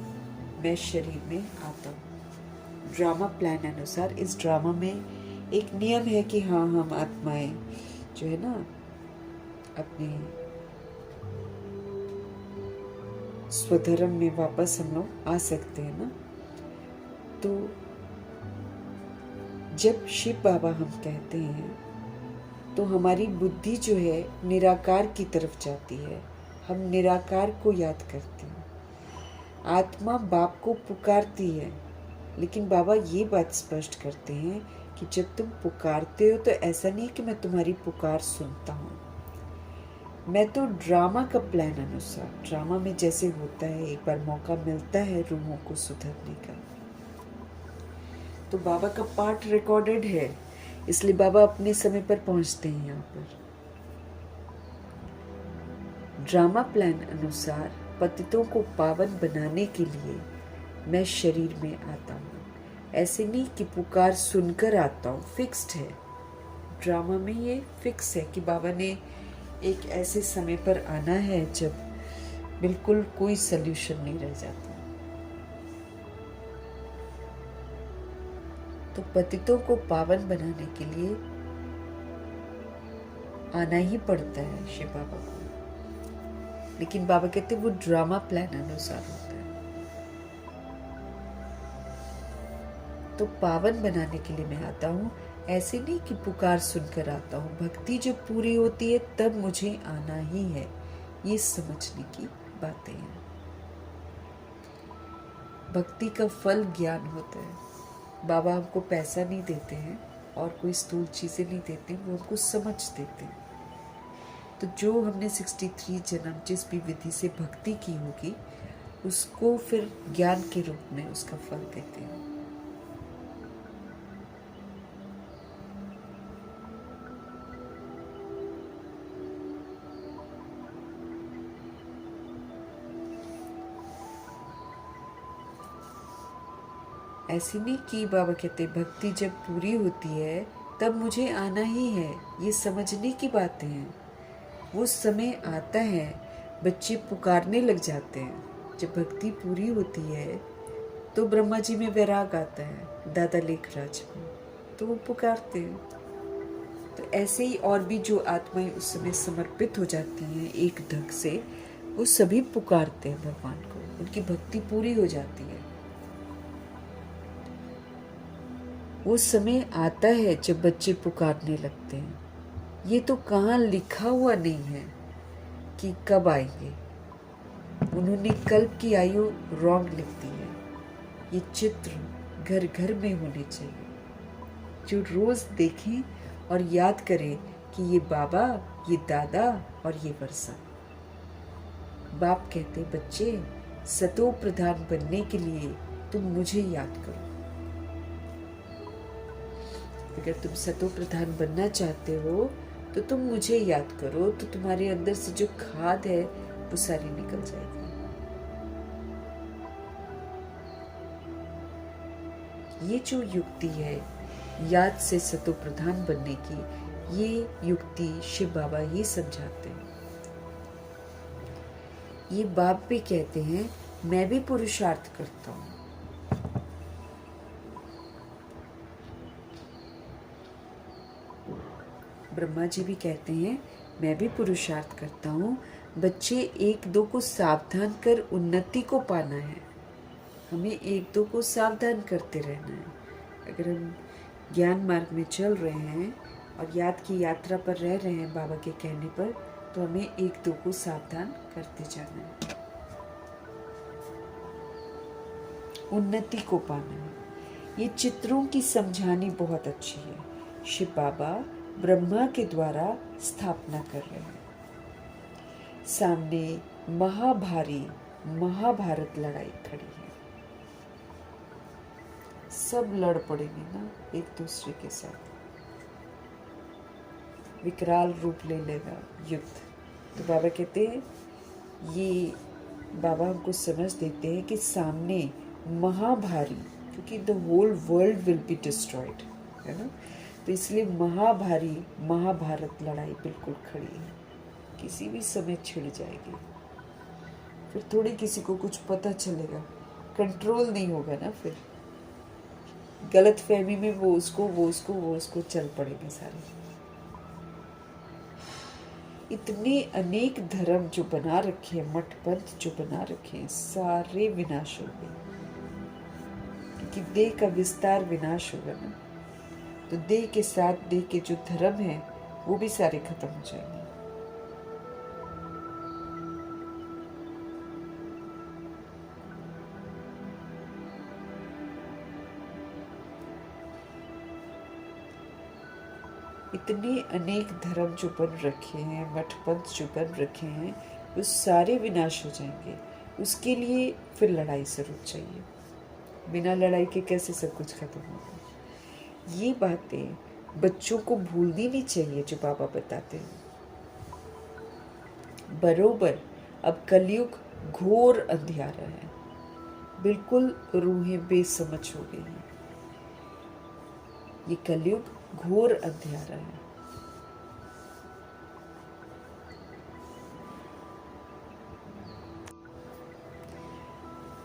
मैं शरीर में आता हूँ। ड्रामा प्लान अनुसार इस ड्रामा में एक नियम है कि हाँ, हम आत्माएं जो है ना अपने स्वधर्म में वापस हम लोग आ सकते हैं ना। तो जब शिव बाबा हम कहते हैं तो हमारी बुद्धि जो है निराकार की तरफ जाती है। हम निराकार को याद करते हैं। आत्मा बाप को पुकारती है, लेकिन बाबा ये बात स्पष्ट करते हैं कि जब तुम पुकारते हो तो ऐसा नहीं कि मैं तुम्हारी पुकार सुनता हूँ। मैं तो ड्रामा का प्लान अनुसार, ड्रामा में जैसे होता है एक बार मौका मिलता है रूहों को सुधरने का, तो बाबा का पाठ रिकॉर्डेड है, इसलिए बाबा अपने समय पर पहुंचते हैं यहाँ पर। ड्रामा प्लान अनुसार पतितों को पावन बनाने के लिए मैं शरीर में आता हूँ। ऐसे नहीं कि पुकार सुनकर आता हूँ, फिक्स्ड है। ड्रामा में ये फिक्स है कि बाबा ने एक ऐसे समय पर आना है जब बिल्कुल कोई सल्यूशन नहीं रह जाता। तो पतितों को पावन बनाने के लिए आना ही पड़ता है शिव बाबा को। लेकिन बाबा कहते हैं वो ड्रामा प्लान अनुसार होता है। तो पावन बनाने के लिए मैं आता हूँ, ऐसे नहीं कि पुकार सुनकर आता हूँ। भक्ति जब पूरी होती है तब मुझे आना ही है, ये समझने की बातें हैं। भक्ति का फल ज्ञान होता है। बाबा हमको पैसा नहीं देते हैं और कोई स्थूल चीज़ें नहीं देते, वो हमको समझ देते हैं। तो जो हमने 63 जन्म जिस भी विधि से भक्ति की होगी उसको फिर ज्ञान के रूप में उसका फल देते हैं। ऐसी नहीं कि बाबा कहते भक्ति जब पूरी होती है तब मुझे आना ही है, ये समझने की बातें हैं। वो समय आता है, बच्चे पुकारने लग जाते हैं। जब भक्ति पूरी होती है तो ब्रह्मा जी में वैराग आता है, दादा लेखराज में, तो वो पुकारते हैं। तो ऐसे ही और भी जो आत्माएं उस समय समर्पित हो जाती हैं एक ढंग से, वो सभी पुकारते हैं भगवान को, उनकी भक्ति पूरी हो जाती है। वो समय आता है जब बच्चे पुकारने लगते हैं। ये तो कहाँ लिखा हुआ नहीं है कि कब आएंगे। उन्होंने कल्प की आयु रॉन्ग लिख दी है। ये चित्र घर घर में होने चाहिए, जो रोज देखें और याद करें कि ये बाबा, ये दादा और ये वर्षा। बाप कहते बच्चे सतो प्रधान बनने के लिए तुम मुझे याद करो। अगर तुम सतो प्रधान बनना चाहते हो तो तुम मुझे याद करो, तो तुम्हारे अंदर से जो खाद है वो सारी निकल जाएगी। ये जो युक्ति है याद से सतो प्रधान बनने की, ये युक्ति शिव बाबा ही समझाते हैं। ये बाप भी कहते हैं मैं भी पुरुषार्थ करता हूँ। ब्रह्मा जी भी कहते हैं मैं भी पुरुषार्थ करता हूँ। बच्चे एक दो को सावधान कर उन्नति को पाना है। हमें एक दो को सावधान करते रहना है। अगर हम ज्ञान मार्ग में चल रहे हैं और याद की यात्रा पर रह रहे हैं बाबा के कहने पर, तो हमें एक दो को सावधान करते जाना है, उन्नति को पाना है। ये चित्रों की समझानी बहुत अच्छी है। शिव बाबा ब्रह्मा के द्वारा स्थापना कर रहे हैं। सामने महाभारी महाभारत लड़ाई खड़ी है। सब लड़ पड़ेंगे ना एक दूसरे के साथ, विकराल रूप ले लेगा युद्ध। तो बाबा कहते हैं, ये बाबा हमको समझ देते हैं कि सामने महाभारी, क्योंकि the whole world will be destroyed, है ना। तो इसलिए महाभारी महाभारत लड़ाई बिल्कुल खड़ी है, किसी भी समय छिड़ जाएगी। फिर थोड़ी किसी को कुछ पता चलेगा, कंट्रोल नहीं होगा ना। फिर गलत फहमी में वो उसको चल पड़ेंगे सारे। इतने अनेक धर्म जो बना रखे हैं, मठ पंथ जो बना रखे हैं, सारे विनाश हो गए, क्योंकि देह का विस्तार विनाश होगा ना। तो देह के साथ देह के जो धर्म है वो भी सारे खत्म हो जाएंगे। इतने अनेक धर्म जो बन रखे हैं, मठ पंथ जो बन रखे हैं, वो सारे विनाश हो जाएंगे। उसके लिए फिर लड़ाई जरूर चाहिए। बिना लड़ाई के कैसे सब कुछ खत्म होगा। ये बातें बच्चों को भूलनी नहीं चाहिए जो बाबा बताते हैं। बरोबर अब कलयुग घोर अंधियारा है, बिल्कुल रूहें बेसमझ हो गई हैं। ये कलयुग घोर अंधियारा है।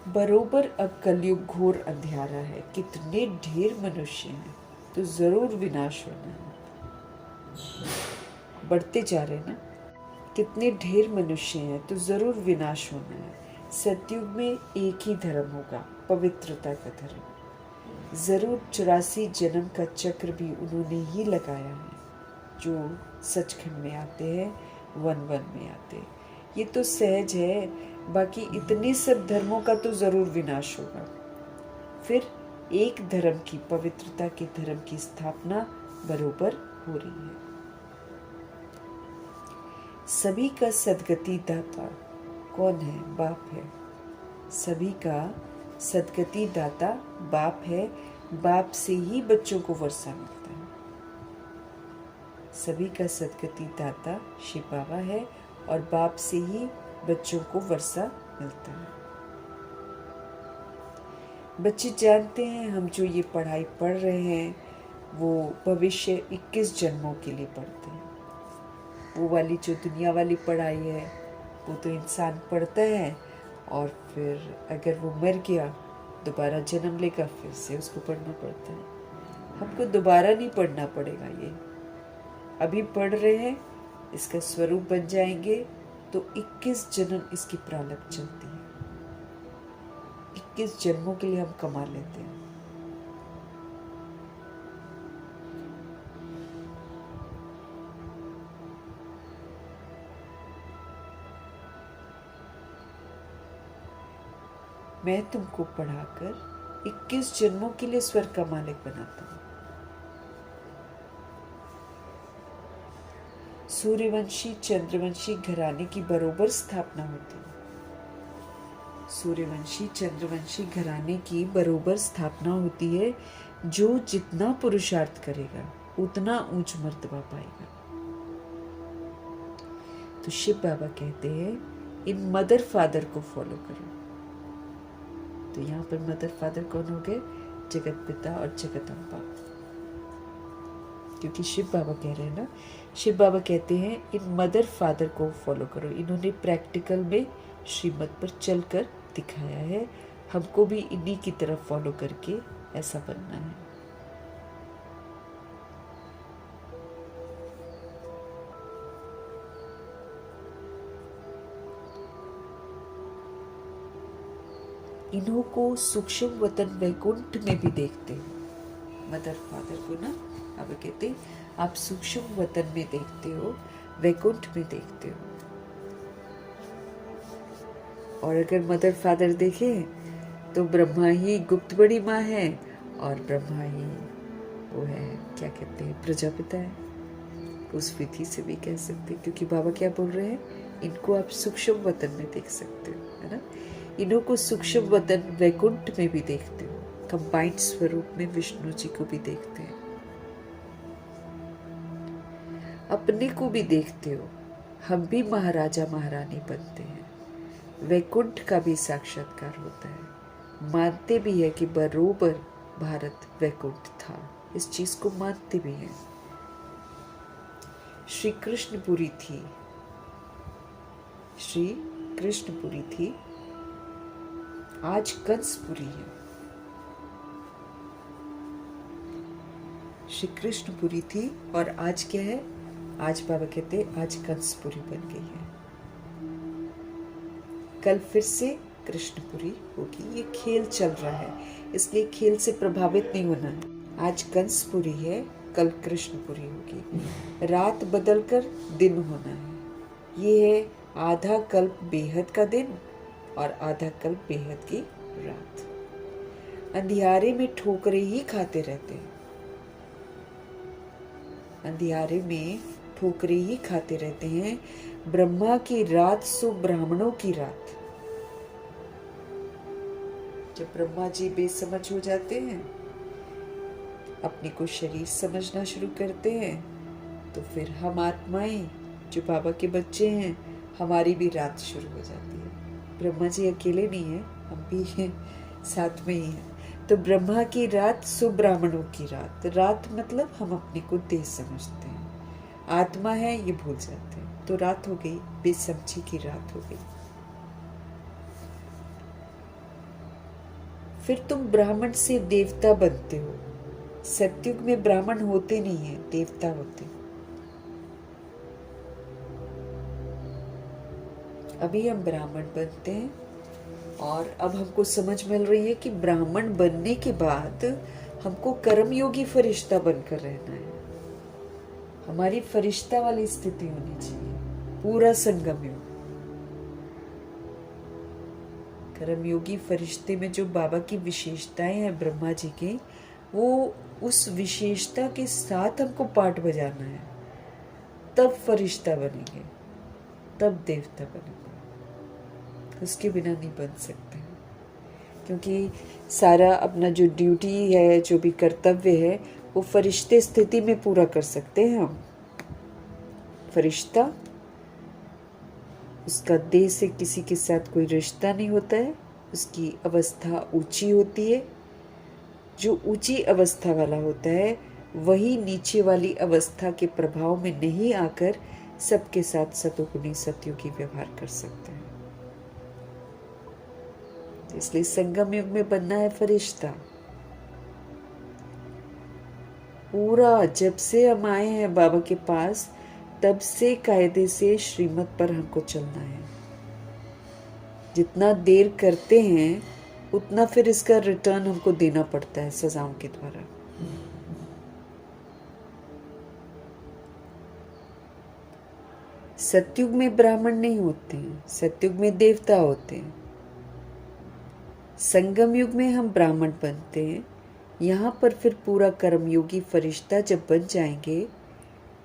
बरोबर अब कलयुग घोर अंधियारा है। कितने ढेर मनुष्य हैं तो जरूर विनाश होना है। बढ़ते जा रहे हैं ना। कितने ढेर मनुष्य हैं तो जरूर विनाश होना है। सतयुग में एक ही धर्म होगा, पवित्रता का धर्म। जरूर 84 जन्म का चक्र भी उन्होंने ही लगाया है। जो सचखंड में आते हैं, वन वन में आते हैं। ये तो सहज है। बाकी इतने सब धर्मों का तो जरूर विनाश होगा। फिर एक धर्म की, पवित्रता के धर्म की स्थापना बरोबर हो रही है। सभी का सदगति दाता कौन है? बाप है। सभी का सदगति दाता बाप है। बाप से ही बच्चों को वर्षा मिलता है। सभी का सदगति दाता शिव बाबा है और बाप से ही बच्चों को वर्षा मिलता है। बच्चे जानते हैं हम जो ये पढ़ाई पढ़ रहे हैं वो भविष्य 21 जन्मों के लिए पढ़ते हैं। वो वाली जो दुनिया वाली पढ़ाई है वो तो इंसान पढ़ता है और फिर अगर वो मर गया दोबारा जन्म लेगा, फिर से उसको पढ़ना पड़ता है। हमको दोबारा नहीं पढ़ना पड़ेगा। ये अभी पढ़ रहे हैं, इसका स्वरूप बन जाएंगे तो 21 जन्म इसकी प्रारब्ध चलती है। 21 जन्मों के लिए हम कमा लेते हैं। मैं तुमको पढ़ाकर 21 जन्मों के लिए स्वर्ग का मालिक बनाता हूं। सूर्यवंशी चंद्रवंशी घराने की बरोबर स्थापना होती है। सूर्यवंशी चंद्रवंशी घराने की बरोबर स्थापना होती है। जो जितना पुरुषार्थ करेगा उतना ऊंच मर्तबा पाएगा। तो शिव बाबा कहते हैं इन मदर फादर को फॉलो करो। तो यहाँ पर मदर फादर कौन हो गए? जगत पिता और जगत अम्बा। क्योंकि शिव बाबा कह रहे हैं ना, शिव बाबा कहते हैं इन मदर फादर को फॉलो करो। इन्होंने प्रैक्टिकल में श्रीमत पर चलकर दिखाया है। हमको भी इन्हीं की तरफ फॉलो करके ऐसा बनना है। इन्हों को सूक्ष्म वतन वैकुंठ में भी देखते हो। मदर फादर को ना अब कहते आप सूक्ष्म वतन में देखते हो, वैकुंठ में देखते हो। और अगर मदर फादर देखे तो ब्रह्मा ही गुप्त बड़ी माँ है और ब्रह्मा ही वो है, क्या कहते हैं, प्रजापिता है। उस विधि से भी कह सकते हैं। क्योंकि बाबा क्या बोल रहे हैं, इनको आप सूक्ष्म वतन में देख सकते हो, है ना। इन्हों को सूक्ष्म वतन वैकुंठ में भी देखते हो। कंबाइंड स्वरूप में विष्णु जी को भी देखते हैं, अपने को भी देखते हो। हम भी महाराजा महारानी बनते हैं। वैकुंठ का भी साक्षात्कार होता है। मानते भी है कि बरोबर भारत वैकुंठ था। इस चीज को मानते भी हैं। श्री कृष्णपुरी थी, श्री कृष्णपुरी थी, आज कंसपुरी है। श्री कृष्णपुरी थी और आज क्या है? आज बाबा कहते आज कंसपुरी बन गई है। कल फिर से कृष्णपुरी होगी। ये खेल चल रहा है, इसलिए खेल से प्रभावित नहीं होना है। आज कंसपुरी है, कल कृष्णपुरी होगी। रात बदलकर दिन होना है। ये है आधा कल्प बेहद का दिन और आधा कल्प बेहद की रात। अंधियारे में ठोकरे ही खाते रहते हैं। अंधियारे में ठोकरे ही खाते रहते हैं। ब्रह्मा की रात सो ब्राह्मणों की रात। जब ब्रह्मा जी बेसमझ हो जाते हैं, अपने को शरीर समझना शुरू करते हैं, तो फिर हम आत्माएं जो बाबा के बच्चे हैं, हमारी भी रात शुरू हो जाती है। ब्रह्मा जी अकेले नहीं है, हम भी हैं। साथ में ही है। तो ब्रह्मा की रात सो ब्राह्मणों की रात। रात मतलब हम अपने को देह समझते हैं, आत्मा है ये भूल जाते हैं। तो रात हो गई, बेसमझी की रात हो गई। फिर तुम ब्राह्मण से देवता बनते हो। सतयुग में ब्राह्मण होते नहीं है, देवता होते। अभी हम ब्राह्मण बनते हैं और अब हमको समझ मिल रही है कि ब्राह्मण बनने के बाद हमको कर्मयोगी फरिश्ता बनकर रहना है। हमारी फरिश्ता वाली स्थिति होनी चाहिए, पूरा संगम योग। कर्मयोगी फरिश्ते में जो बाबा की विशेषताएं हैं ब्रह्मा जी की, वो उस विशेषता के साथ हमको पाठ बजाना है, तब फरिश्ता बनेंगे, तब देवता बनेंगे। उसके बिना नहीं बन सकते, क्योंकि सारा अपना जो ड्यूटी है, जो भी कर्तव्य है, वो फरिश्ते स्थिति में पूरा कर सकते हैं हम। फरिश्ता, उसका देह से किसी के साथ कोई रिश्ता नहीं होता है, उसकी अवस्था ऊंची होती है। जो ऊंची अवस्था वाला होता है वही नीचे वाली अवस्था के प्रभाव में नहीं आकर सबके साथ सतोगुणी सतयुगी व्यवहार कर सकते हैं। इसलिए संगम युग में बनना है फरिश्ता। पूरा जब से हम आए हैं बाबा के पास, तब से कायदे से श्रीमत पर हमको चलना है। जितना देर करते हैं उतना फिर इसका रिटर्न हमको देना पड़ता है सजाओं के द्वारा। सतयुग में ब्राह्मण नहीं होते हैं, सतयुग में देवता होते हैं। संगम युग में हम ब्राह्मण बनते हैं। यहाँ पर फिर पूरा कर्मयोगी फरिश्ता जब बन जाएंगे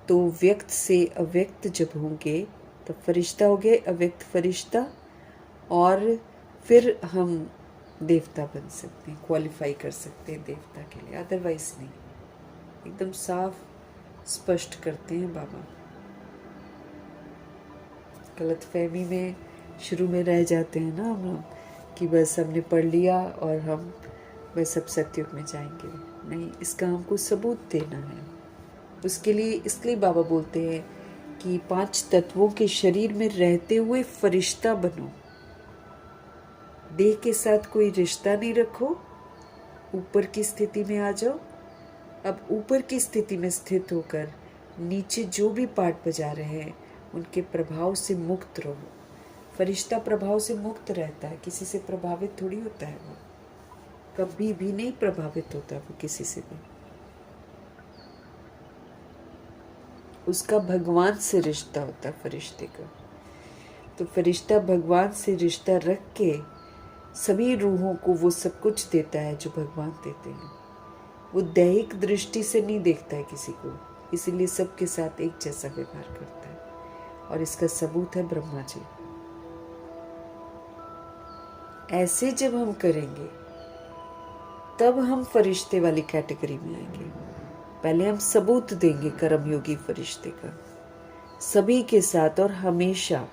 तो व्यक्त से अव्यक्त जब होंगे तो फरिश्ता हो गए, अव्यक्त फरिश्ता, और फिर हम देवता बन सकते हैं, क्वालिफाई कर सकते हैं देवता के लिए, अदरवाइज नहीं। एकदम साफ स्पष्ट करते हैं बाबा। गलतफहमी में शुरू में रह जाते हैं ना हम लोग कि बस हमने पढ़ लिया और हम बस अब सतयुग में जाएंगे। नहीं, इसका हमको सबूत देना है। उसके लिए इसलिए बाबा बोलते हैं कि 5 तत्वों के शरीर में रहते हुए फरिश्ता बनो। देह के साथ कोई रिश्ता नहीं रखो, ऊपर की स्थिति में आ जाओ। अब ऊपर की स्थिति में स्थित होकर नीचे जो भी पाठ बजा रहे हैं उनके प्रभाव से मुक्त रहो। फरिश्ता प्रभाव से मुक्त रहता है, किसी से प्रभावित थोड़ी होता है। वो कभी भी नहीं प्रभावित होता वो किसी से भी। उसका भगवान से रिश्ता होता है फरिश्ते का। तो फरिश्ता भगवान से रिश्ता रख के सभी रूहों को वो सब कुछ देता है जो भगवान देते हैं। वो दैहिक दृष्टि से नहीं देखता है किसी को, इसीलिए सबके साथ एक जैसा व्यवहार करता है। और इसका सबूत है ब्रह्मा जी। ऐसे जब हम करेंगे तब हम फरिश्ते वाली कैटेगरी में आएंगे। पहले हम सबूत देंगे कर्मयोगी फरिश्ते का सभी के साथ, और हमेशा।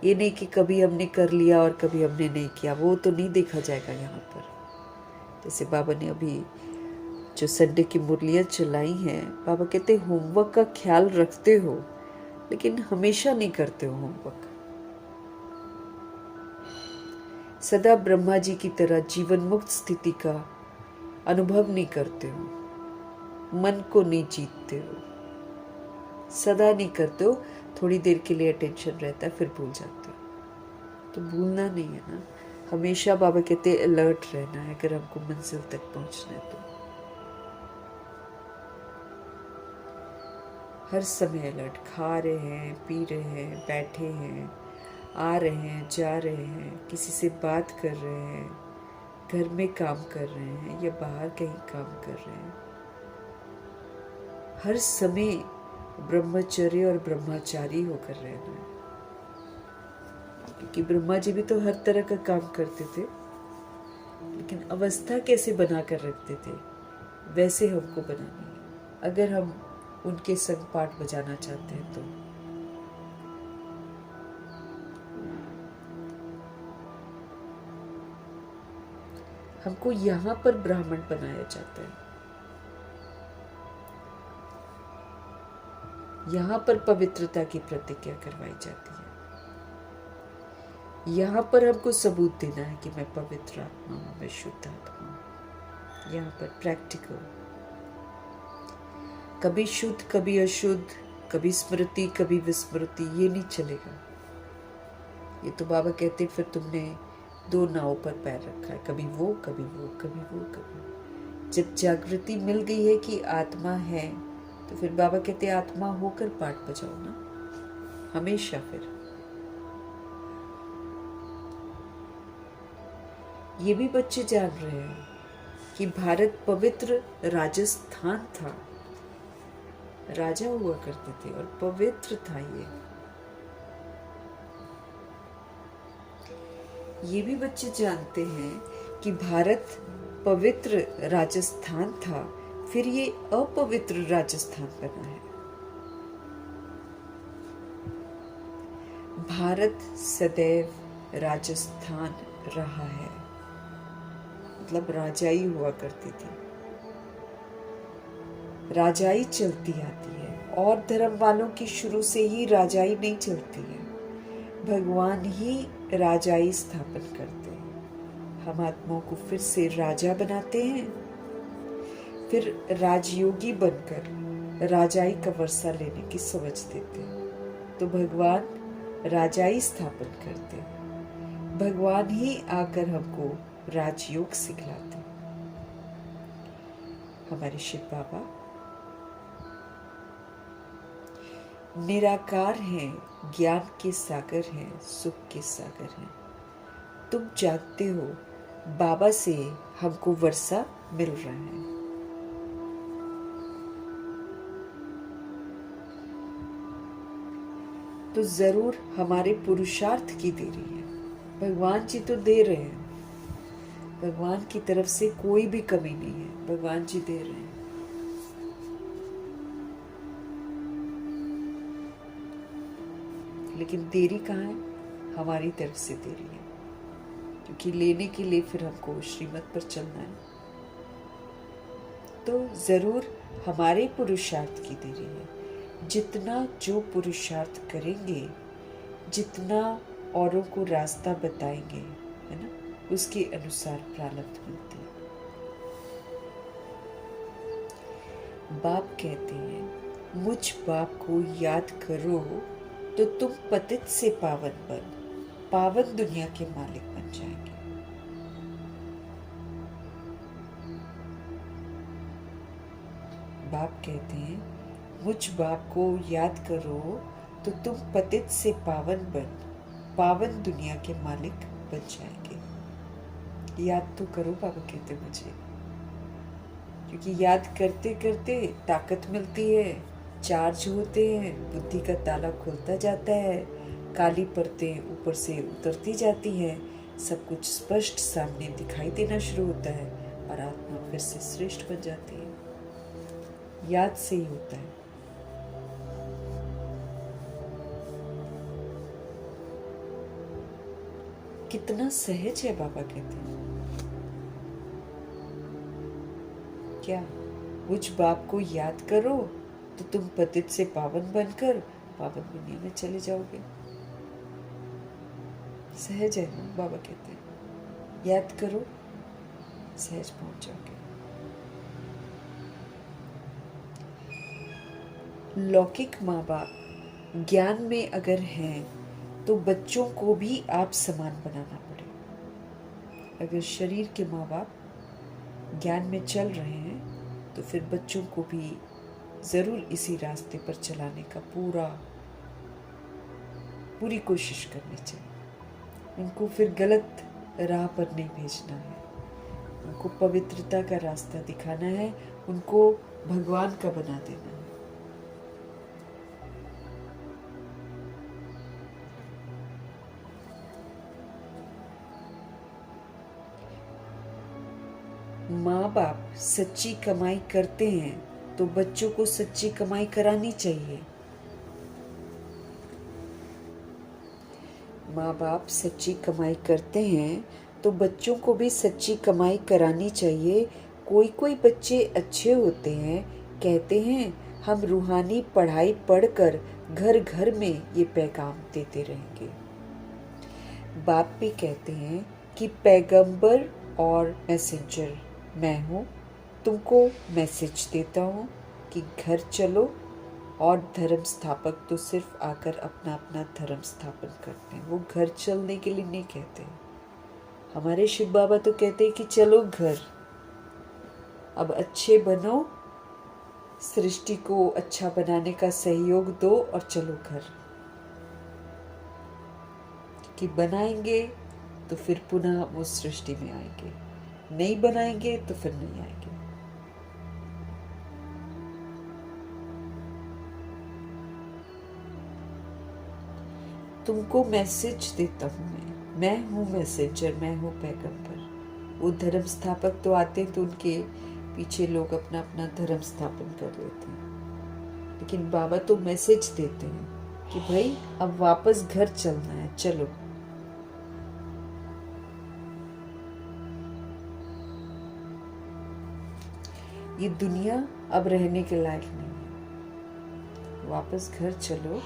ये नहीं कि कभी हमने कर लिया और कभी हमने नहीं किया, वो तो नहीं देखा जाएगा यहाँ पर। जैसे बाबा ने अभी जो संडे की मुरलियाँ चलाई हैं, बाबा कहते हैं होमवर्क का ख्याल रखते हो लेकिन हमेशा नहीं करते हो होमवर्क। सदा ब्रह्मा जी की तरह जीवन मुक्त स्थिति का अनुभव नहीं करते हो, मन को नहीं जीतते हो, सदा नहीं करते हो। थोड़ी देर के लिए अटेंशन रहता है, फिर भूल जाते हो। तो भूलना नहीं है ना, हमेशा बाबा कहते हैं अलर्ट रहना है अगर हमको मंजिल तक पहुंचना है। तो हर समय अलर्ट, खा रहे हैं, पी रहे हैं, बैठे हैं, आ रहे हैं, जा रहे हैं, किसी से बात कर रहे हैं, घर में काम कर रहे हैं या बाहर कहीं काम कर रहे हैं। हर समय ब्रह्मचर्य और ब्रह्मचारी होकर रहना है, क्योंकि ब्रह्मा जी भी तो हर तरह का काम करते थे, लेकिन अवस्था कैसे बनाकर रखते थे वैसे हमको बनानी है अगर हम उनके संग पाठ बजाना चाहते हैं। तो हमको यहाँ पर ब्राह्मण बनाया जाता है, यहाँ पर पवित्रता की प्रतिज्ञा करवाई जाती है, यहाँ पर हमको सबूत देना है कि मैं पवित्र आत्मा हूँ, मैं शुद्ध आत्मा हूँ। यहाँ पर प्रैक्टिकल, कभी शुद्ध कभी अशुद्ध, कभी स्मृति कभी विस्मृति, ये नहीं चलेगा। ये तो बाबा कहते फिर तुमने दो नाव पर पैर रखा है, कभी वो कभी वो, कभी वो कभी। जब जागृति मिल गई है कि आत्मा है, तो फिर बाबा कहते आत्मा होकर पाठ बजाओ ना हमेशा। फिर ये भी बच्चे जान रहे हैं कि भारत पवित्र राजस्थान था, राजा हुआ करते थे और पवित्र था ये भी बच्चे जानते हैं कि भारत पवित्र राजस्थान था, फिर ये अपवित्र राजस्थान बना है। भारत सदैव राजस्थान रहा है, मतलब राजाई हुआ करती थी, राजाई चलती आती है। और धर्म वालों की शुरू से ही राजाई नहीं चलती है, भगवान ही राजाई स्थापन करते हैं। हम आत्माओं को फिर से राजा बनाते हैं, फिर राजयोगी बनकर राजाई का वर्षा लेने की समझ देते हैं। तो भगवान राजाई स्थापन करते हैं, भगवान ही आकर हमको राजयोग सिखलाते हैं। हमारे शिव बाबा निराकार हैं, ज्ञान के सागर हैं, सुख के सागर हैं। तुम जानते हो बाबा से हमको वर्षा मिल रहा है। तो जरूर हमारे पुरुषार्थ की देरी है। भगवान जी तो दे रहे हैं, भगवान की तरफ से कोई भी कमी नहीं है, भगवान जी दे रहे हैं। लेकिन देरी कहाँ है? हमारी तरफ से देरी है, क्योंकि लेने के लिए फिर हमको श्रीमत पर चलना है। तो जरूर हमारे पुरुषार्थ की देरी है। जितना जो पुरुषार्थ करेंगे, जितना औरों को रास्ता बताएंगे, है ना, उसके अनुसार प्रारब्ध मिलती है। बाप कहते हैं मुझ बाप को याद करो तो तुम पतित से पावन बन पावन दुनिया के मालिक बन जाएंगे। बाप कहते हैं मुझ बाप को याद करो तो तुम पतित से पावन बन पावन दुनिया के मालिक बन जाएंगे। याद तो करो, बाबा कहते मुझे, क्योंकि याद करते करते ताकत मिलती है, चार्ज होते हैं, बुद्धि का ताला खुलता जाता है, काली परतें ऊपर से उतरती जाती हैं, सब कुछ स्पष्ट सामने दिखाई देना शुरू होता है और आत्मा फिर से श्रेष्ठ बन जाती है। याद से ही होता है। कितना सहज है, बाबा कहते हैं। क्या मुझ बाप को याद करो तो तुम पतित से पावन बनकर पावन दुनिया में चले जाओगे। सहज है ना, बाबा कहते हैं याद करो, सहज पहुंच जाओगे। लौकिक माँ बाप ज्ञान में अगर हैं तो बच्चों को भी आप समान बनाना पड़े। अगर शरीर के माँ बाप ज्ञान में चल रहे हैं तो फिर बच्चों को भी जरूर इसी रास्ते पर चलाने का पूरी कोशिश करनी चाहिए। उनको फिर गलत राह पर नहीं भेजना है, उनको पवित्रता का रास्ता दिखाना है, उनको भगवान का बना देना है। माँ बाप सच्ची कमाई करते हैं तो बच्चों को सच्ची कमाई करानी चाहिए। माँ बाप सच्ची कमाई करते हैं तो बच्चों को भी सच्ची कमाई करानी चाहिए। कोई कोई बच्चे अच्छे होते हैं, कहते हैं हम रूहानी पढ़ाई पढ़कर घर घर में ये पैगाम देते रहेंगे। बाप भी कहते हैं कि पैगंबर और मैसेंजर मैं हूँ, तुमको मैसेज देता हूँ कि घर चलो, और धर्म स्थापक तो सिर्फ आकर अपना अपना धर्म स्थापन करते हैं, वो घर चलने के लिए नहीं कहते। हमारे शिव बाबा तो कहते हैं कि चलो घर, अब अच्छे बनो, सृष्टि को अच्छा बनाने का सहयोग दो और चलो घर। कि बनाएंगे तो फिर पुनः उस सृष्टि में आएंगे, नहीं बनाएंगे तो फिर नहीं आएंगे। तुमको मैसेज देता हूं मैं हूं मैसेंजर, मैं हूं पैगंबर। वो धर्म स्थापक तो आते हैं तो उनके पीछे लोग अपना अपना धर्म स्थापन कर लेते हैं, लेकिन बाबा तो मैसेज देते हैं कि भाई अब वापस घर चलना है, चलो। ये दुनिया अब रहने के लायक नहीं है, वापस घर चलो।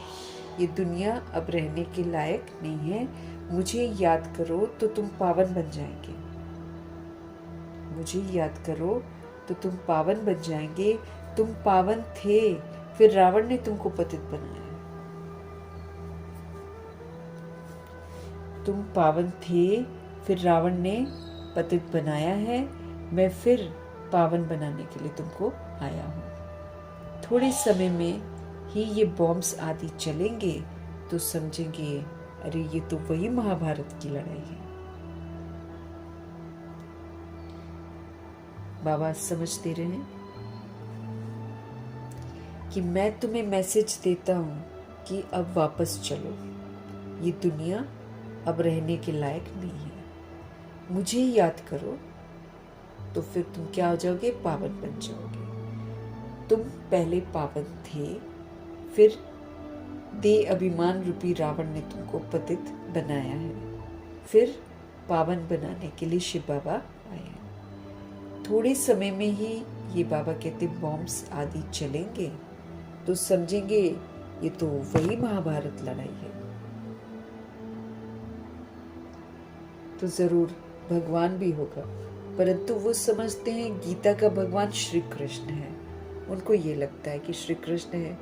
ये दुनिया अब रहने के लायक नहीं है। मुझे याद करो तो तुम पावन बन जाएंगे, मुझे याद करो तो तुम पावन बन जाएंगे। तुम पावन थे, फिर रावण ने तुमको पतित बनाया। तुम पावन थे, फिर रावण ने पतित बनाया है। मैं फिर पावन बनाने के लिए तुमको आया हूँ। थोड़े समय में ही ये बॉम्ब्स आदि चलेंगे तो समझेंगे अरे ये तो वही महाभारत की लड़ाई है। बाबा समझ दे रहे हैं कि मैं तुम्हें मैसेज देता हूं कि अब वापस चलो, ये दुनिया अब रहने के लायक नहीं है। मुझे याद करो तो फिर तुम क्या हो जाओगे, पावन बन जाओगे। तुम पहले पावन थे, फिर दे अभिमान रूपी रावण ने तुमको पतित बनाया है, फिर पावन बनाने के लिए शिव बाबा आए हैं। थोड़े समय में ही ये बाबा कहते बॉम्ब्स आदि चलेंगे तो समझेंगे ये तो वही महाभारत लड़ाई है। तो जरूर भगवान भी होगा, परंतु वो समझते हैं गीता का भगवान श्री कृष्ण है। उनको ये लगता है कि श्री कृष्ण है।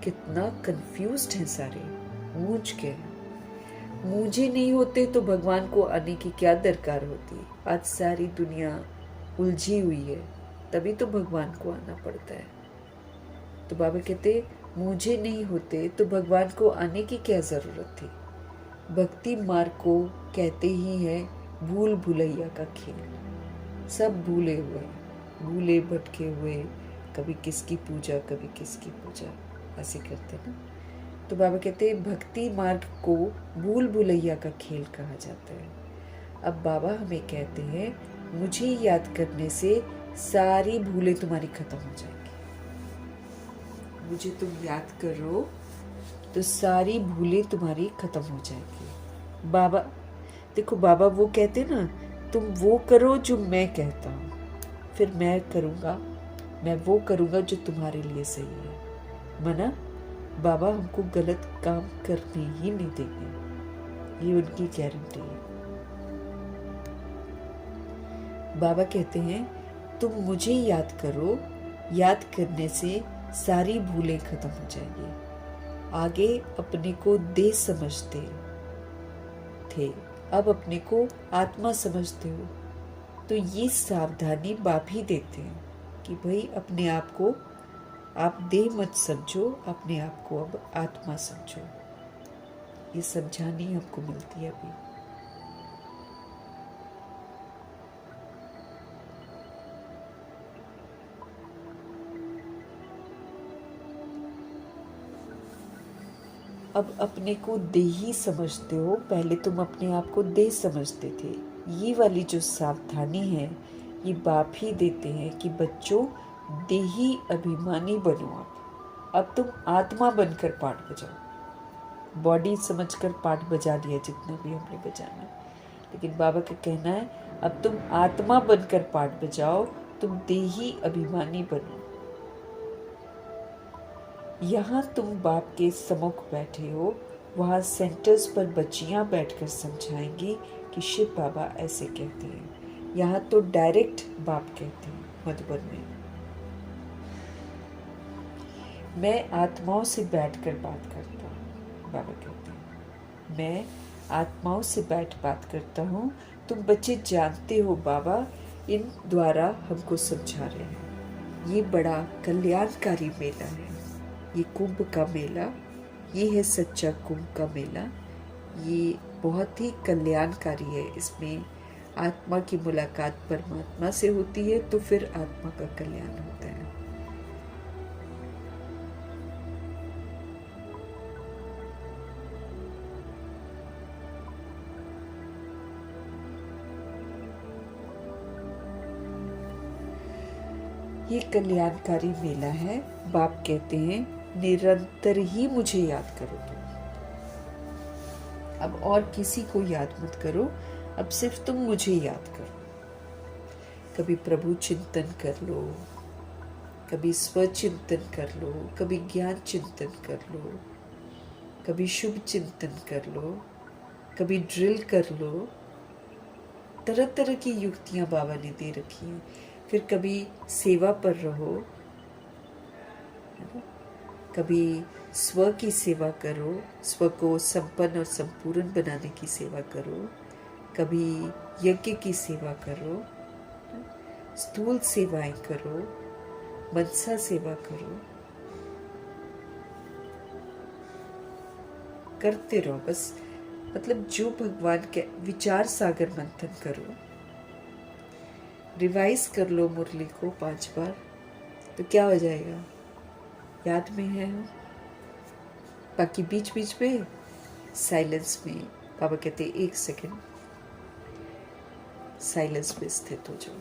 कितना कंफ्यूज्ड हैं सारे, मूझ गए। मूझे नहीं होते तो भगवान को आने की क्या दरकार होती। आज सारी दुनिया उलझी हुई है, तभी तो भगवान को आना पड़ता है। तो बाबा कहते मुझे नहीं होते तो भगवान को आने की क्या जरूरत थी। भक्ति मार्ग को कहते ही है भूल भुलैया का खेल। सब भूले हुए, भूले भटके हुए, कभी किसकी पूजा कभी किसकी पूजा, ऐसे करते ना। तो बाबा कहते हैं भक्ति मार्ग को भूल भुलैया का खेल कहा जाता है। अब बाबा हमें कहते हैं मुझे याद करने से सारी भूलें तुम्हारी खत्म हो जाएंगी। मुझे तुम याद करो तो सारी भूलें तुम्हारी खत्म हो जाएंगी। बाबा देखो, बाबा वो कहते ना तुम वो करो जो मैं कहता हूँ, फिर मैं करूँगा, मैं वो करूँगा जो तुम्हारे लिए सही है। मना, बाबा हमको गलत काम करने ही नहीं देंगे, ये उनकी गारंटी है। बाबा कहते हैं तुम मुझे याद करो, याद करने से सारी भूलें खत्म हो जाएंगी। आगे अपने को देह समझते थे, अब अपने को आत्मा समझते हो। तो ये सावधानी बाप ही देते हैं कि भाई अपने आप को आप देह मत समझो, अपने आप को अब आत्मा समझो। ये समझानी हमको मिलती है अभी। अब अपने को देही समझते हो, पहले तुम अपने आप को देह समझते थे। ये वाली जो सावधानी है ये बाप ही देते हैं कि बच्चों देही अभिमानी बनो। अब तुम आत्मा बनकर पाठ बजाओ। बॉडी समझकर पाठ बजा दिया जितना भी हमने बजाना, लेकिन बाबा का कहना है अब तुम आत्मा बनकर पाठ बजाओ, तुम देही अभिमानी बनो। यहाँ तुम बाप के सम्मुख बैठे हो, वहाँ सेंटर्स पर बच्चियाँ बैठकर समझाएंगी कि शिव बाबा ऐसे कहते हैं। यहाँ तो डायरेक्ट बाप कहते हैं मधुबन में। मैं आत्माओं से बैठकर बात करता हूँ, बाबा कहते हैं। मैं आत्माओं से बात करता हूँ। तुम बच्चे जानते हो बाबा इन द्वारा हमको समझा रहे हैं। ये बड़ा कल्याणकारी मेला है, ये कुंभ का मेला, ये है सच्चा कुंभ का मेला। ये बहुत ही कल्याणकारी है। इसमें आत्मा की मुलाकात परमात्मा से होती है तो फिर आत्मा का कल्याण होता है। ये कल्याणकारी मेला है। बाप कहते हैं निरंतर ही मुझे याद करो तुम। अब और किसी को याद मत करो, अब सिर्फ तुम मुझे याद करो। कभी प्रभु चिंतन कर लो, कभी स्व चिंतन कर लो, कभी ज्ञान चिंतन कर लो, कभी शुभ चिंतन कर लो, कभी ड्रिल कर लो। तरह तरह की युक्तियां बाबा ने दे रखी हैं। फिर कभी सेवा पर रहो, कभी स्व की सेवा करो, स्व को संपन्न और संपूर्ण बनाने की सेवा करो, कभी यज्ञ की सेवा करो, स्थूल सेवाएं करो, मनसा सेवा करो। करते रहो बस, मतलब जो भगवान के विचार सागर मंथन करो। रिवाइज कर लो मुरली को 5 बार तो क्या हो जाएगा, याद में है। बाकी बीच बीच में साइलेंस में बाबा कहते 1 सेकंड साइलेंस में स्थित हो जाओ।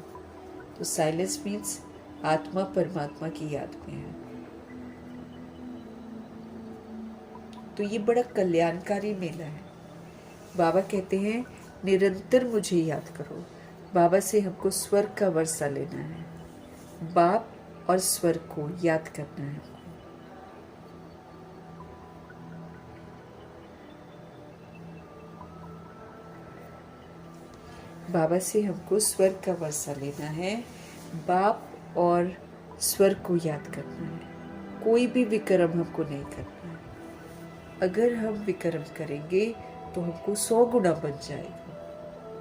तो साइलेंस मीन्स आत्मा परमात्मा की याद में है। तो ये बड़ा कल्याणकारी मेला है। बाबा कहते हैं निरंतर मुझे याद करो। बाबा से हमको स्वर्ग का वर्षा लेना है, बाप और स्वर्ग को याद करना है। बाबा से हमको स्वर्ग का वर्षा लेना है, बाप और स्वर्ग को याद करना है। कोई भी विक्रम हमको नहीं करना है। अगर हम विक्रम करेंगे तो हमको 100 गुना बन जाएगा।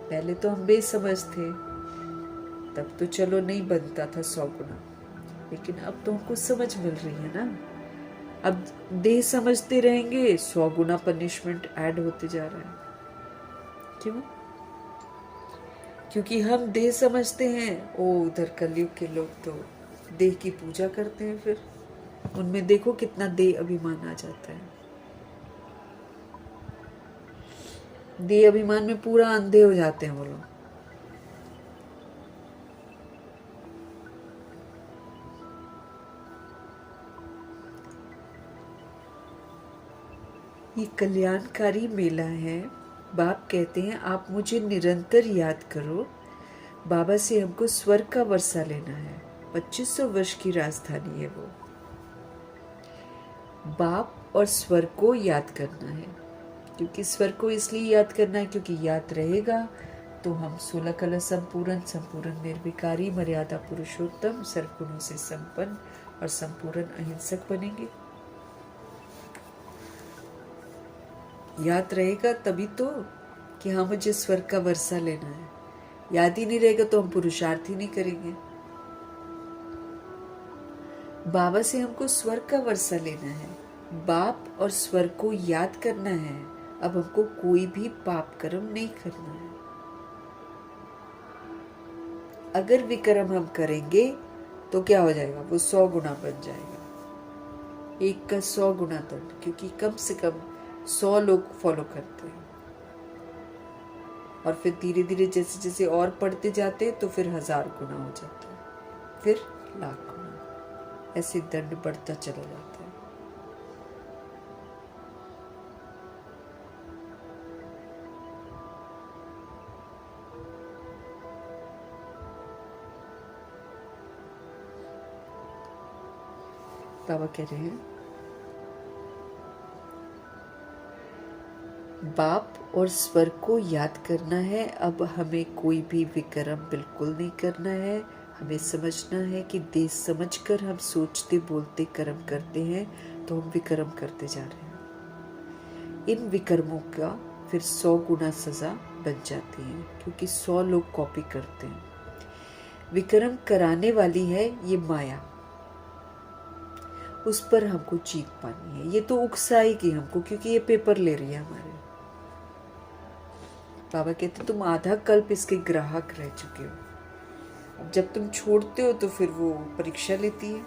पहले तो हम बेसमझ थे, तब तो चलो नहीं बनता था 100 गुना, लेकिन अब तो हमको समझ मिल रही है ना। अब देह समझते रहेंगे 100 गुना पनिशमेंट ऐड होते जा रहा है। क्यों? क्योंकि हम देह समझते हैं। ओ उधर कलयुग के लोग तो देह की पूजा करते हैं, फिर उनमें देखो कितना देह अभिमान आ जाता है। देह अभिमान में पूरा अंधे हो जाते हैं वो लोग। ये कल्याणकारी मेला है। बाप कहते हैं आप मुझे निरंतर याद करो। बाबा से हमको स्वर्ग का वर्षा लेना है। 2500 वर्ष की राजधानी है वो। बाप और स्वर्ग को याद करना है, क्योंकि स्वर्ग को इसलिए याद करना है क्योंकि याद रहेगा तो हम 16 कला संपूर्ण निर्विकारी मर्यादा पुरुषोत्तम सर्वगुणों से संपन्न और संपूर्ण अहिंसक बनेंगे। याद रहेगा तभी तो कि हाँ मुझे स्वर्ग का वर्षा लेना है। याद ही नहीं रहेगा तो हम पुरुषार्थ ही नहीं करेंगे। बाबा से हमको स्वर्ग का वर्षा लेना है, बाप और स्वर्ग को याद करना है। अब हमको कोई भी पाप कर्म नहीं करना है। अगर विक्रम हम करेंगे तो क्या हो जाएगा, वो 100 गुना बन जाएगा। 1 का 100 गुना दंड, क्योंकि कम से कम 100 लोग फॉलो करते हैं। और फिर धीरे धीरे जैसे जैसे और पढ़ते जाते हैं तो फिर 1000 गुना हो जाता है, फिर 1,00,000 गुना, ऐसे दंड बढ़ता चला जाता है। बाबा कह रहे हैं, बाप और स्वर को याद करना है। अब हमें कोई भी विकर्म बिल्कुल नहीं करना है। हमें समझना है कि देश समझकर हम सोचते बोलते कर्म करते हैं तो हम विकर्म करते जा रहे हैं। इन विकर्मों का फिर 100 गुना सजा बन जाती है, क्योंकि 100 लोग कॉपी करते हैं। विकर्म कराने वाली है ये माया, उस पर हमको जीत पानी है। ये तो उकसाएगी हमको, क्योंकि ये पेपर ले रही है हमारे। बाबा कहते तुम आधा कल्प इसके ग्राहक रह चुके हो। अब जब तुम छोड़ते हो तो फिर वो परीक्षा लेती है।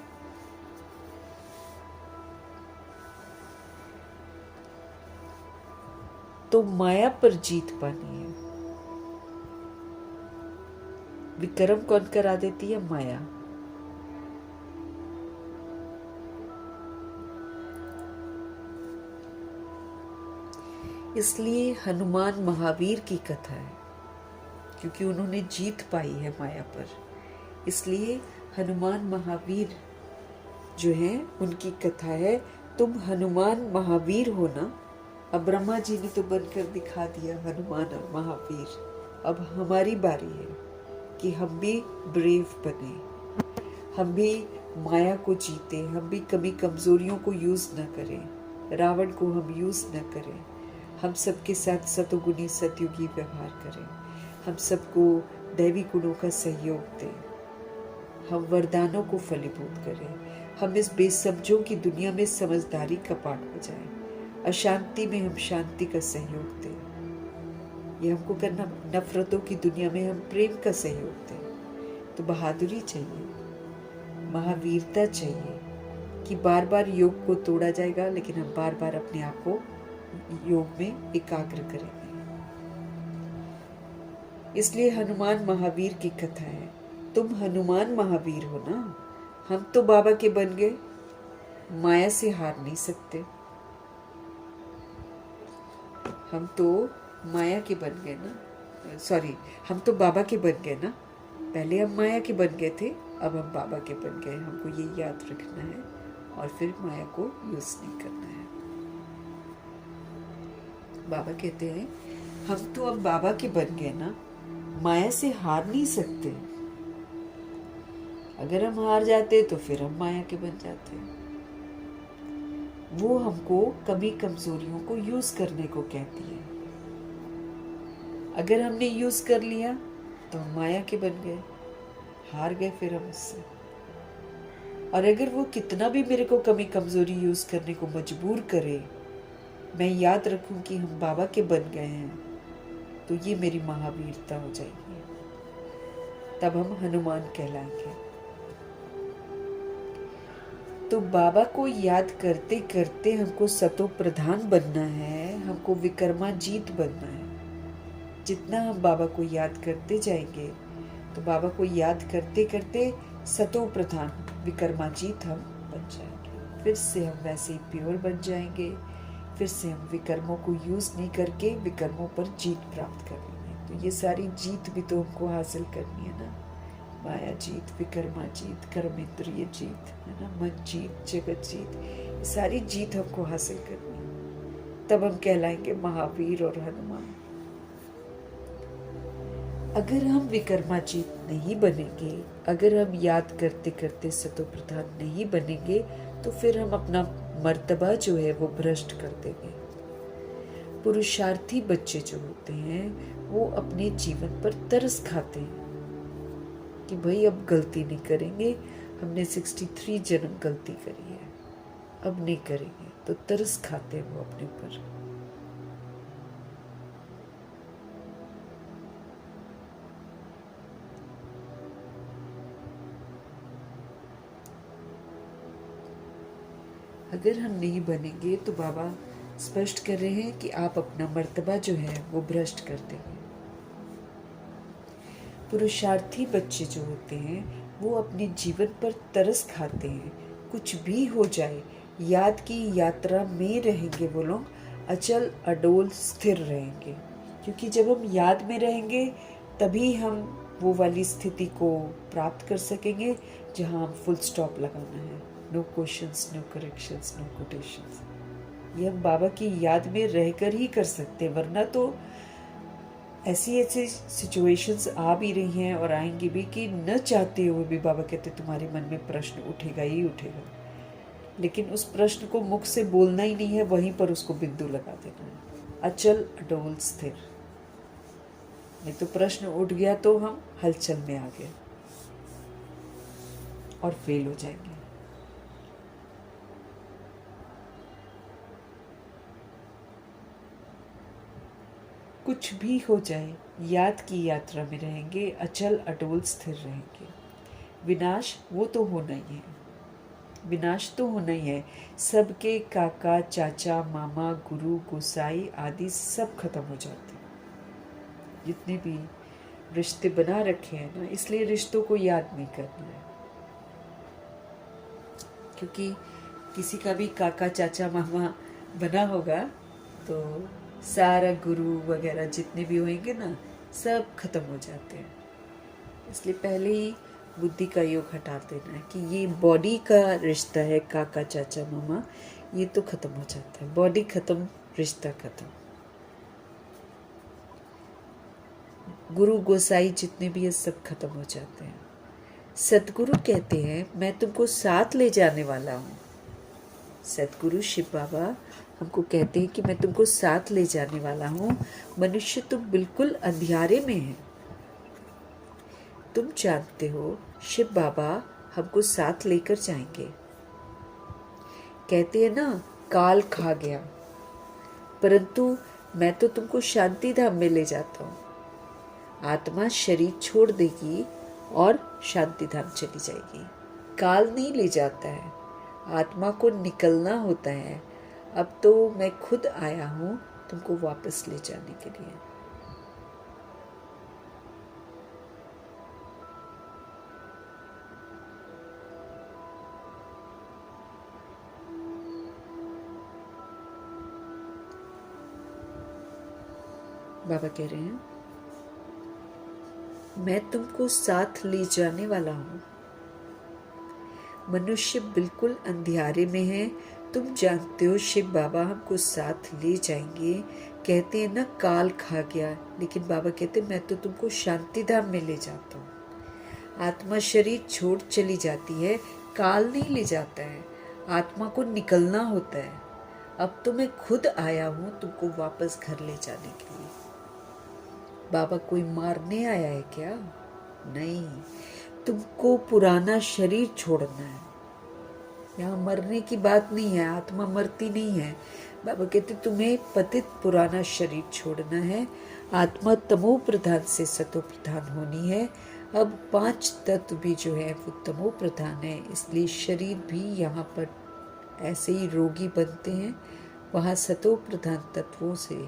तो माया पर जीत पानी है। विक्रम कौन करा देती है? माया। इसलिए हनुमान महावीर की कथा है, क्योंकि उन्होंने जीत पाई है माया पर। इसलिए हनुमान महावीर जो है उनकी कथा है। तुम हनुमान महावीर हो ना। अब ब्रह्मा जी ने तो बनकर दिखा दिया हनुमान और महावीर। अब हमारी बारी है कि हम भी ब्रेव बने, हम भी माया को जीते, हम भी कभी कमजोरियों को यूज न करें, रावण को हम यूज न करें। हम सबके साथ सतोगुणी सतयुगी व्यवहार करें, हम सबको दैवी गुणों का सहयोग दें, हम वरदानों को फलीभूत करें, हम इस बेसमझों की दुनिया में समझदारी का पाठ बजाएं, अशांति में हम शांति का सहयोग दें। ये हमको करना। नफरतों की दुनिया में हम प्रेम का सहयोग दें। तो बहादुरी चाहिए, महावीरता चाहिए कि बार बार योग को तोड़ा जाएगा, लेकिन हम बार बार अपने आप को योग में एकाग्र करेंगे। इसलिए हनुमान महावीर की कथा है। तुम हनुमान महावीर हो ना। हम तो बाबा के बन गए, माया से हार नहीं सकते। हम तो माया के बन गए ना, सॉरी, हम तो बाबा के बन गए ना। पहले हम माया के बन गए थे, अब हम बाबा के बन गए। हमको ये याद रखना है और फिर माया को यूज नहीं करना है। बाबा कहते हैं हम तो अब बाबा के बन गए ना, माया से हार नहीं सकते। अगर हम हार जाते तो फिर हम माया के बन जाते। वो हमको कभी कमजोरियों को यूज करने को कहती है। अगर हमने यूज कर लिया तो हम माया के बन गए, हार गए फिर हम उससे। और अगर वो कितना भी मेरे को कमी कमजोरी यूज करने को मजबूर करे, मैं याद रखूं कि हम बाबा के बन गए हैं, तो ये मेरी महावीरता हो जाएगी। तब हम हनुमान कहलाएंगे। तो बाबा को याद करते करते हमको सतो प्रधान बनना है, हमको विक्रमाजीत बनना है। जितना हम बाबा को याद करते जाएंगे, तो बाबा को याद करते करते सतो प्रधान विक्रमाजीत हम बन जाएंगे। फिर से हम वैसे ही प्योर बन जाएंगे। फिर से हम विकर्मों को यूज नहीं करके विकर्मों पर जीत प्राप्त कर लेंगे। तो ये सारी जीत भी तो हमको हासिल करनी है ना। माया जीत, विकर्मा जीत, कर्मेंद्रिय जीत, है ना, मन जीत, जगत जीत, ये सारी जीत हमको हासिल करनी है। तब हम कहलाएंगे महावीर और हनुमान। अगर हम विकर्माजीत नहीं बनेंगे, अगर हम याद करते करते सतो प्रधान नहीं बनेंगे, तो फिर हम अपना मर्तबा जो है वो भ्रष्ट कर देंगे। पुरुषार्थी बच्चे जो होते हैं वो अपने जीवन पर तरस खाते हैं कि भाई अब गलती नहीं करेंगे, हमने 63 जन्म गलती करी है, अब नहीं करेंगे। तो तरस खाते हैं वो अपने ऊपर। अगर हम नहीं बनेंगे तो बाबा स्पष्ट कर रहे हैं कि आप अपना मर्तबा जो है वो भ्रष्ट कर देंगे। पुरुषार्थी बच्चे जो होते हैं वो अपने जीवन पर तरस खाते हैं। कुछ भी हो जाए, याद की यात्रा में रहेंगे वो लोग, अचल अडोल स्थिर रहेंगे। क्योंकि जब हम याद में रहेंगे तभी हम वो वाली स्थिति को प्राप्त कर सकेंगे जहाँ हम फुल स्टॉप लगाना है, no questions, no corrections, no quotations. ये हम बाबा की याद में रहकर ही कर सकते हैं, वरना तो ऐसी ऐसी सिचुएशंस आ भी रही हैं और आएंगी भी कि न चाहते हुए भी बाबा कहते तुम्हारे मन में प्रश्न उठेगा ही उठेगा, लेकिन उस प्रश्न को मुख से बोलना ही नहीं है, वहीं पर उसको बिंदु लगा देना है। अचल अडोल स्थिर। नहीं तो प्रश्न उठ गया तो हम हलचल में आ गए और फेल हो जाएंगे। कुछ भी हो जाए, याद की यात्रा में रहेंगे, अचल अटोल स्थिर रहेंगे। विनाश वो तो होना ही है, विनाश तो होना ही है। सबके काका, चाचा, मामा, गुरु, गोसाई आदि सब खत्म हो जाते हैं। जितने भी रिश्ते बना रखे हैं ना, इसलिए रिश्तों को याद नहीं करना है, क्योंकि किसी का भी काका, चाचा, मामा बना होगा तो सारा गुरु वगैरह जितने भी होंगे ना, सब खत्म हो जाते हैं। इसलिए पहले ही बुद्धि का योग हटा देना है कि ये बॉडी का रिश्ता है, काका, चाचा, मामा, ये तो खत्म हो जाता है। बॉडी खत्म, रिश्ता खत्म। गुरु गोसाई जितने भी है सब खत्म हो जाते हैं। सतगुरु कहते हैं मैं तुमको साथ ले जाने वाला हूँ। सतगुरु शिव बाबा हमको कहते हैं कि मैं तुमको साथ ले जाने वाला हूँ। मनुष्य तुम बिल्कुल अंधियारे में है। तुम जानते हो शिव बाबा हमको साथ लेकर जाएंगे। कहते हैं ना, काल खा गया, परंतु मैं तो तुमको शांति धाम में ले जाता हूँ। आत्मा शरीर छोड़ देगी और शांति धाम चली जाएगी। काल नहीं ले जाता है, आत्मा को निकलना होता है। अब तो मैं खुद आया हूँ तुमको वापस ले जाने के लिए। बाबा कह रहे हैं मैं तुमको साथ ले जाने वाला हूँ। मनुष्य बिल्कुल अंधियारे में है। तुम जानते हो शिव बाबा हमको साथ ले जाएंगे। कहते हैं ना, काल खा गया, लेकिन बाबा कहते हैं मैं तो तुमको शांति धाम में ले जाता हूँ। आत्मा शरीर छोड़ चली जाती है, काल नहीं ले जाता है, आत्मा को निकलना होता है। अब तो मैं खुद आया हूँ तुमको वापस घर ले जाने के लिए। बाबा कोई मारने आया है क्या? नहीं, तुमको पुराना शरीर छोड़ना है। यहाँ मरने की बात नहीं है, आत्मा मरती नहीं है। बाबा कहते तुम्हें पतित पुराना शरीर छोड़ना है। आत्मा तमो प्रधान से सतो प्रधान होनी है। अब 5 तत्व भी जो है वो तमो प्रधान है, इसलिए शरीर भी यहाँ पर ऐसे ही रोगी बनते हैं। वहाँ सतो प्रधान तत्वों से,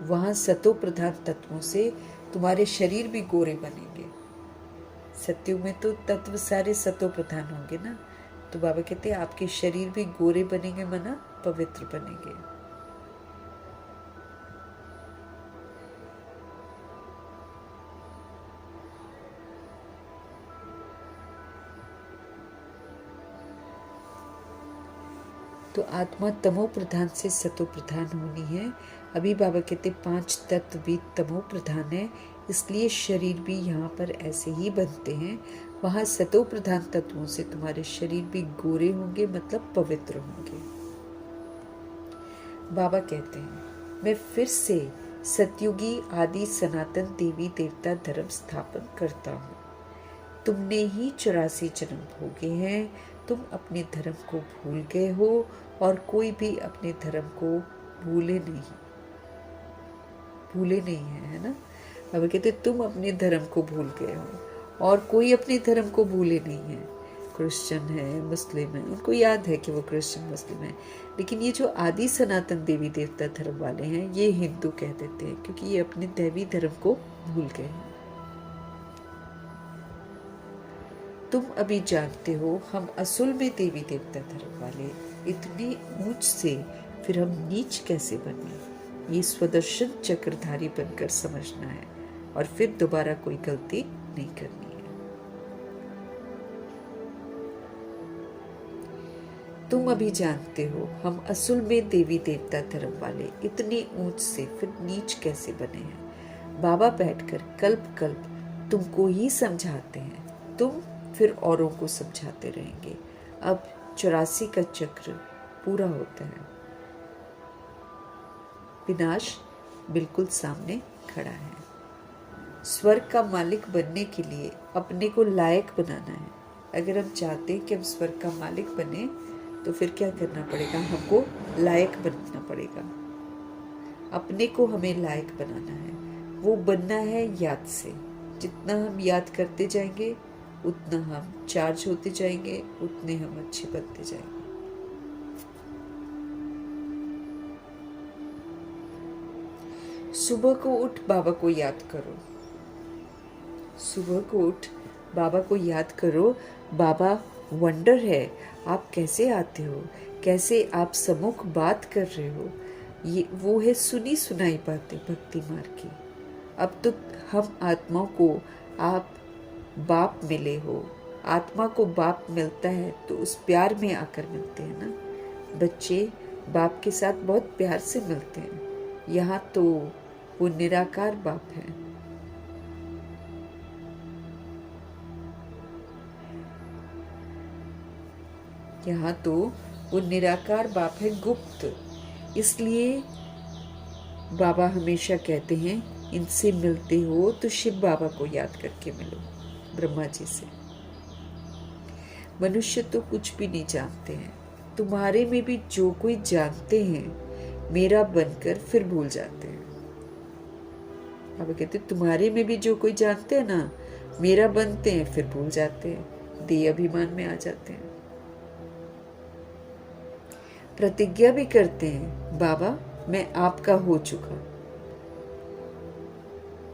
वहाँ सतो प्रधान तत्वों से तुम्हारे शरीर भी गोरे बनेंगे। सत्युग में तो तत्व सारे सतो प्रधान होंगे ना, तो बाबा कहते हैं आपके शरीर भी गोरे बनेंगे, मना पवित्र बनेंगे। तो आत्मा तमो प्रधान से सतो प्रधान होनी है। अभी बाबा कहते 5 तत्व भी तमो प्रधान है, इसलिए शरीर भी यहाँ पर ऐसे ही बनते हैं। वहाँ सतो प्रधान तत्वों से तुम्हारे शरीर भी गोरे होंगे, मतलब पवित्र होंगे। बाबा कहते हैं मैं फिर से सतयुगी आदि सनातन देवी देवता धर्म स्थापन करता हूँ। तुमने ही 84 जन्म भोगे हैं। तुम अपने धर्म को भूल गए हो और कोई भी अपने धर्म को भूले नहीं है ना। बाबा कहते तुम अपने धर्म को भूल गए हो और कोई अपने धर्म को भूले नहीं है। क्रिश्चियन है, मुस्लिम है, उनको याद है कि वो क्रिश्चियन मुस्लिम है, लेकिन ये जो आदि सनातन देवी देवता धर्म वाले हैं ये हिंदू कह देते हैं, क्योंकि ये अपने दैवी धर्म को भूल गए हैं। तुम अभी जानते हो हम असल में देवी देवता धर्म वाले, इतनी ऊंच से फिर हम नीच कैसे बने। ये स्वदर्शन चक्रधारी बनकर समझना है और फिर दोबारा कोई गलती नहीं करनी है। तुम अभी जानते हो हम असल में देवी देवता धर्म वाले इतनी ऊंच से फिर नीच कैसे बने हैं। बाबा बैठकर कल्प कल्प तुमको ही समझाते हैं, तुम फिर औरों को समझाते रहेंगे। अब 84 का चक्र पूरा होता है। विनाश बिल्कुल सामने खड़ा है। स्वर्ग का मालिक बनने के लिए अपने को लायक बनाना है। अगर हम चाहते हैं कि हम स्वर्ग का मालिक बने तो फिर क्या करना पड़ेगा, हमको लायक बनना पड़ेगा। अपने को हमें लायक बनाना है। वो बनना है याद से। जितना हम याद करते जाएंगे उतना हम चार्ज होते जाएंगे, उतने हम अच्छे बनते जाएंगे। सुबह को उठ बाबा को याद करो। सुबह को उठ बाबा को याद करो। बाबा वंडर है, आप कैसे आते हो, कैसे आप सम्मुख बात कर रहे हो। ये वो है सुनी सुनाई बातें भक्ति मार्ग की। अब तो हम आत्माओं को आप बाप मिले हो। आत्मा को बाप मिलता है तो उस प्यार में आकर मिलते हैं ना। बच्चे बाप के साथ बहुत प्यार से मिलते हैं। यहाँ तो वो निराकार बाप है। यहाँ तो वो निराकार बाप है, गुप्त। इसलिए बाबा हमेशा कहते हैं इनसे मिलते हो तो शिव बाबा को याद करके मिलो, ब्रह्मा जी से। मनुष्य तो कुछ भी नहीं जानते हैं। तुम्हारे में भी जो कोई जानते हैं मेरा बनकर फिर भूल जाते हैं। बाबा कहते तुम्हारे में भी जो कोई जानते हैं ना मेरा बनते हैं फिर भूल जाते हैं, देह अभिमान में आ जाते हैं। प्रतिज्ञा भी करते हैं बाबा मैं आपका हो चुका।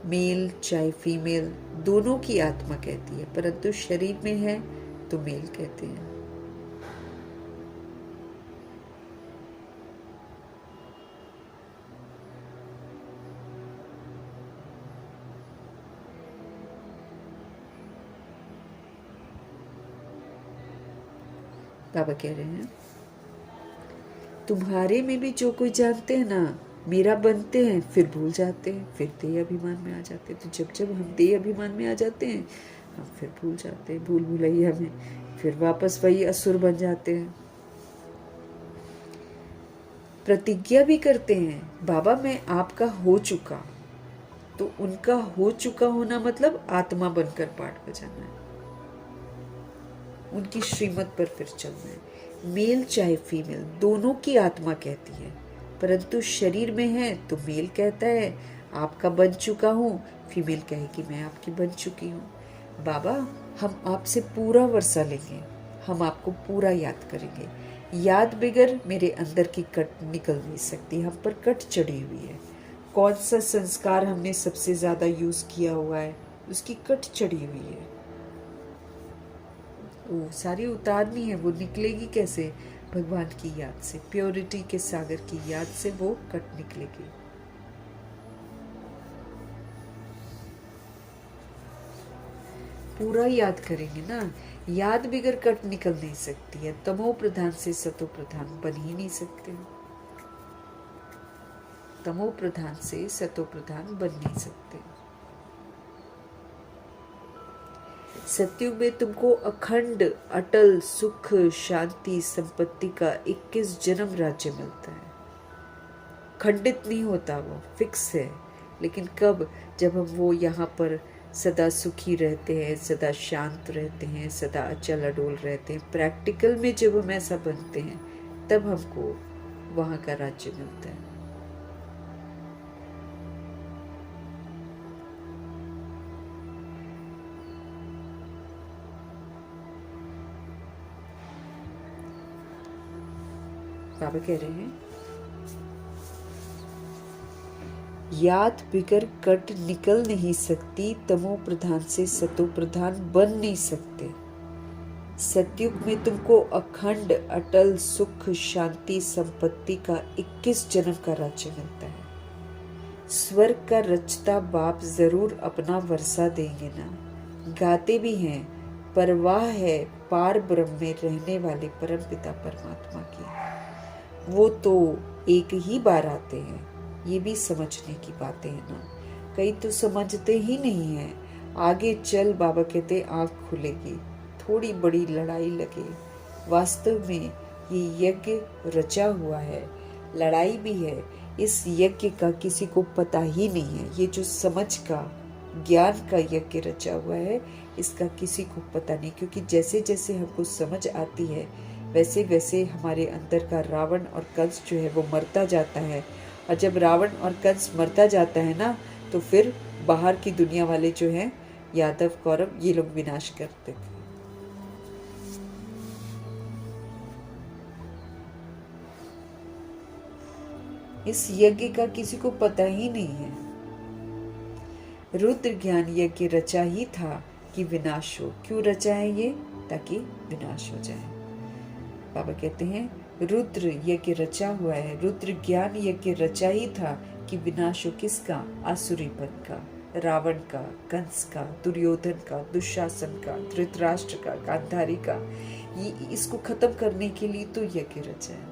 मेल चाहे फीमेल दोनों की आत्मा कहती है, परंतु शरीर में है तो मेल कहते हैं। बाबा कह रहे हैं तुम्हारे में भी जो कोई जानते हैं ना मेरा बनते हैं फिर भूल जाते हैं, फिर देह अभिमान में आ जाते हैं। तो जब जब हम देह अभिमान में आ जाते हैं हम फिर भूल जाते हैं, भूल भुलैया में फिर वापस वही असुर बन जाते हैं। प्रतिज्ञा भी करते हैं बाबा मैं आपका हो चुका। तो उनका हो चुका होना मतलब आत्मा बनकर पाठ बजाना है, उनकी श्रीमत पर फिर चलना है। मेल चाहे फीमेल दोनों की आत्मा कहती है, परंतु शरीर में है तो मेल कहता है आपका बन चुका हूँ, फीमेल कहेगी मैं आपकी बन चुकी हूँ। बाबा हम आपसे पूरा वर्षा लेंगे, हम आपको पूरा याद करेंगे। याद बगैर मेरे अंदर की कट निकल नहीं सकती, हम पर कट चढ़ी हुई है। कौन सा संस्कार हमने सबसे ज्यादा यूज किया हुआ है उसकी कट चढ़ी हुई है, वो सारी उतारनी है। वो निकलेगी कैसे, भगवान की याद से, प्योरिटी के सागर की याद से वो कट निकलेगी। पूरा याद करेंगे ना, याद बगैर कट निकल नहीं सकती है। तमो प्रधान से सतो प्रधान बन ही नहीं सकते, तमो प्रधान से सतो प्रधान बन नहीं सकते। सत्युग में तुमको अखंड अटल सुख शांति संपत्ति का 21 जन्म राज्य मिलता है। खंडित नहीं होता, वो फिक्स है। लेकिन कब, जब हम वो यहाँ पर सदा सुखी रहते हैं, सदा शांत रहते हैं, सदा अचल अडोल रहते हैं, प्रैक्टिकल में जब हम ऐसा बनते हैं तब हमको वहाँ का राज्य मिलता है। बाबा कह रहे हैं याद बिगर कट निकल नहीं सकती, तमो प्रधान से सतो प्रधान बन नहीं सकते। सतयुग में तुमको अखंड अटल सुख शांति संपत्ति का 21 जन्म का राज्य मिलता है। स्वर्ग का रचता बाप जरूर अपना वर्षा देंगे ना। गाते भी हैं परवाह है पार ब्रह्म में रहने वाले परम पिता परमात्मा की। वो तो एक ही बार आते हैं, ये भी समझने की बातें हैं ना। कई तो समझते ही नहीं है। आगे चल बाबा कहते आंख खुलेगी, थोड़ी बड़ी लड़ाई लगे। वास्तव में ये यज्ञ रचा हुआ है, लड़ाई भी है। इस यज्ञ का किसी को पता ही नहीं है। ये जो समझ का, ज्ञान का यज्ञ रचा हुआ है, इसका किसी को पता नहीं, क्योंकि जैसे जैसे हमको समझ आती है वैसे वैसे हमारे अंदर का रावण और कंस जो है वो मरता जाता है। और जब रावण और कंस मरता जाता है ना, तो फिर बाहर की दुनिया वाले जो हैं, यादव कौरव, ये लोग विनाश करते हैं। इस यज्ञ का किसी को पता ही नहीं है। रुद्र ज्ञान यज्ञ रचा ही था कि विनाश हो। क्यों रचा है ये? ताकि विनाश हो जाए। बाबा कहते हैं रुद्र यज्ञ रचा हुआ है, रुद्र ज्ञान यज्ञ रचा ही था कि विनाश हो। किसका? आसुरीपन का, रावण का, कंस का, दुर्योधन का, दुशासन का, धृतराष्ट्र का, गांधारी का। ये इसको खत्म करने के लिए तो यज्ञ रचा है।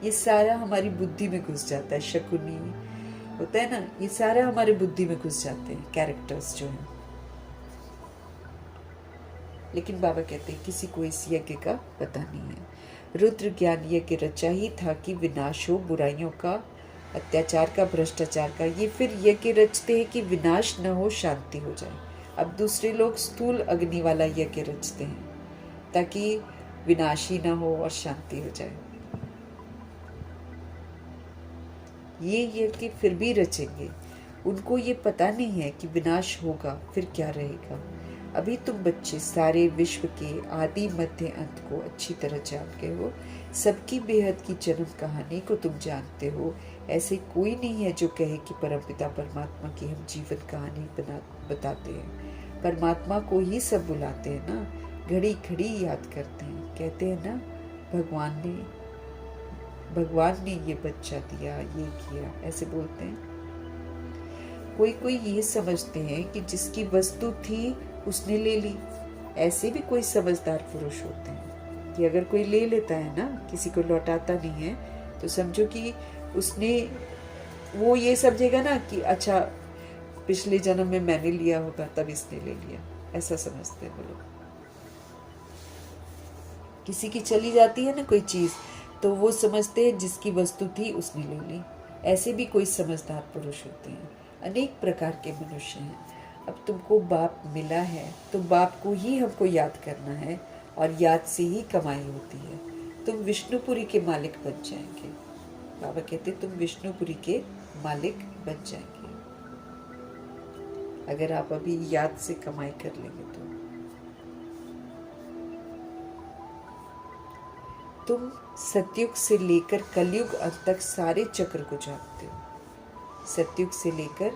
ये सारा हमारी बुद्धि में घुस जाता है। शकुनी होता है ना, ये सारा हमारे बुद्धि में घुस जाते हैं, कैरेक्टर्स जो हैं। लेकिन बाबा कहते हैं किसी को इस यज्ञ का पता नहीं है। रुद्र ज्ञान यज्ञ रचा ही था कि विनाश हो बुराइयों का, अत्याचार का, भ्रष्टाचार का। ये फिर यज्ञ रचते हैं कि विनाश न हो, शांति हो जाए। अब दूसरे लोग स्थूल अग्नि वाला यज्ञ रचते हैं ताकि विनाश ही न हो और शांति हो जाए। ये यज्ञ फिर भी रचेंगे। उनको ये पता नहीं है कि विनाश होगा फिर क्या रहेगा। अभी तुम बच्चे सारे विश्व के आदि मध्य अंत को अच्छी तरह जान गए हो। सबकी बेहद की जन्म कहानी को तुम जानते हो। ऐसे कोई नहीं है जो कहे कि परमपिता परमात्मा की हम जीवन कहानी बताते हैं। परमात्मा को ही सब बुलाते हैं ना, घड़ी घड़ी याद करते हैं। कहते हैं ना भगवान ने ये बच्चा दिया, ये किया, ऐसे बोलते हैं। कोई कोई ये समझते हैं कि जिसकी वस्तु थी उसने ले ली। ऐसे भी कोई समझदार पुरुष होते हैं कि अगर कोई ले लेता है ना, किसी को लौटाता नहीं है, तो समझो कि उसने, वो ये समझेगा ना कि अच्छा पिछले जन्म में मैंने लिया होगा तब इसने ले लिया, ऐसा समझते हैं वो लोग। किसी की चली जाती है ना कोई चीज, तो वो समझते हैं जिसकी वस्तु थी उसने ले ली। ऐसे भी कोई समझदार पुरुष होते हैं। अनेक प्रकार के मनुष्य हैं। अब तुमको बाप मिला है तो बाप को ही हमको याद करना है, और याद से ही कमाई होती है। तुम विष्णुपुरी के मालिक बन जाएंगे। बाबा कहते तुम विष्णुपुरी के मालिक बन जाएंगे अगर आप अभी याद से कमाई कर लेंगे तो। तुम सतयुग से लेकर कलयुग अंत तक सारे चक्र को जानते हो। सतयुग से लेकर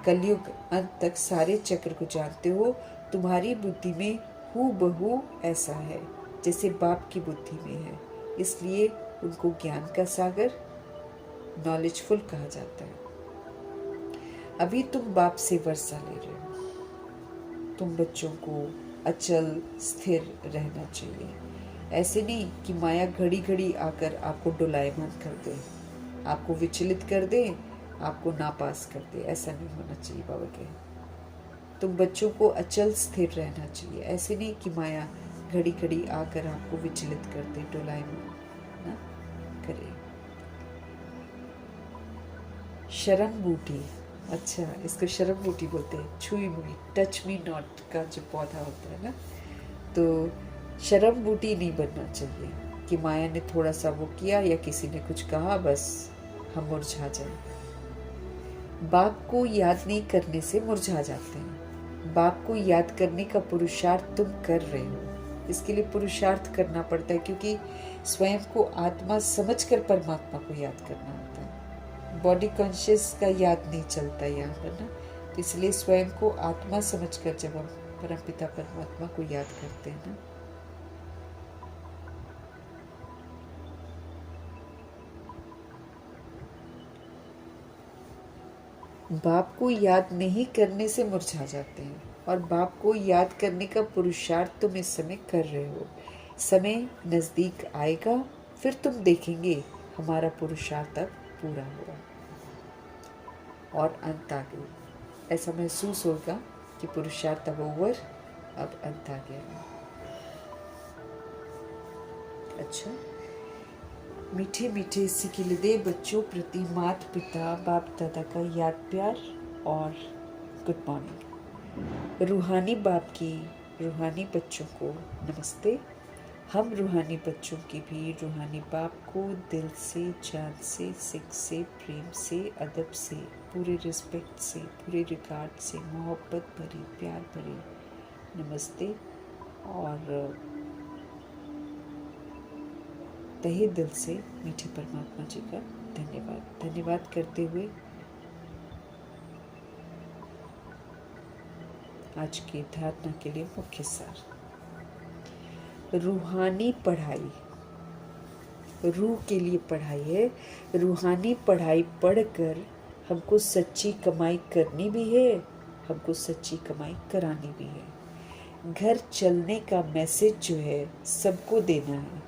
कलयुग अंत तक सारे चक्र को जानते हो। तुम्हारी बुद्धि में हूबहू ऐसा है जैसे बाप की बुद्धि में है, इसलिए उनको ज्ञान का सागर, नॉलेजफुल कहा जाता है। अभी तुम बाप से वर्षा ले रहे हो। तुम बच्चों को अचल स्थिर रहना चाहिए। ऐसे नहीं कि माया घड़ी घड़ी आकर आपको डोलायमान कर दे, आपको विचलित कर दे, आपको नापास कर दे। ऐसा नहीं होना चाहिए बाबा के। तुम बच्चों को अचल स्थिर रहना चाहिए। ऐसे नहीं कि माया घड़ी घड़ी आकर आपको विचलित कर दे, डोलायमान ना करे। शरण बूटी, अच्छा इसको शरण बूटी बोलते हैं। छुई मुई, टच मी नॉट का जो पौधा होता है ना, तो शर्म बूटी नहीं बनना चाहिए कि माया ने थोड़ा सा वो किया या किसी ने कुछ कहा बस हम मुरझा जाए। बाप को याद नहीं करने से मुरझा जाते हैं। बाप को याद करने का पुरुषार्थ तुम कर रहे हो। इसके लिए पुरुषार्थ करना पड़ता है, क्योंकि स्वयं को आत्मा समझकर परमात्मा को याद करना होता है। बॉडी कॉन्शियस का याद नहीं चलता यहाँ पर ना, तो इसलिए स्वयं को आत्मा समझकर जब हम परमपिता परमात्मा को याद करते हैं ना, बाप को याद नहीं करने से मुरझा जाते हैं। और बाप को याद करने का पुरुषार्थ तुम इस समय कर रहे हो। समय नज़दीक आएगा, फिर तुम देखेंगे हमारा पुरुषार्थ अब पूरा हुआ और अंत आ गई। ऐसा महसूस होगा कि पुरुषार्थ अब ओवर, अब अंत आ गया। अच्छा, मीठे मीठे सिकिलदे बच्चों प्रति माता पिता बाप दादा का याद प्यार और गुड मॉर्निंग। रूहानी बाप की रूहानी बच्चों को नमस्ते। हम रूहानी बच्चों की भी रूहानी बाप को दिल से, जान से, सिख से, प्रेम से, अदब से, पूरे रिस्पेक्ट से, पूरे रिगार्ड से, मोहब्बत भरी, प्यार भरी नमस्ते और तहे दिल से मीठे परमात्मा जी का धन्यवाद करते हुए आज की धारणा के लिए मुख्य सार। रूहानी पढ़ाई रूह के लिए पढ़ाई है। रूहानी पढ़ाई पढ़कर हमको सच्ची कमाई करनी भी है, हमको सच्ची कमाई करानी भी है। घर चलने का मैसेज जो है सबको देना है।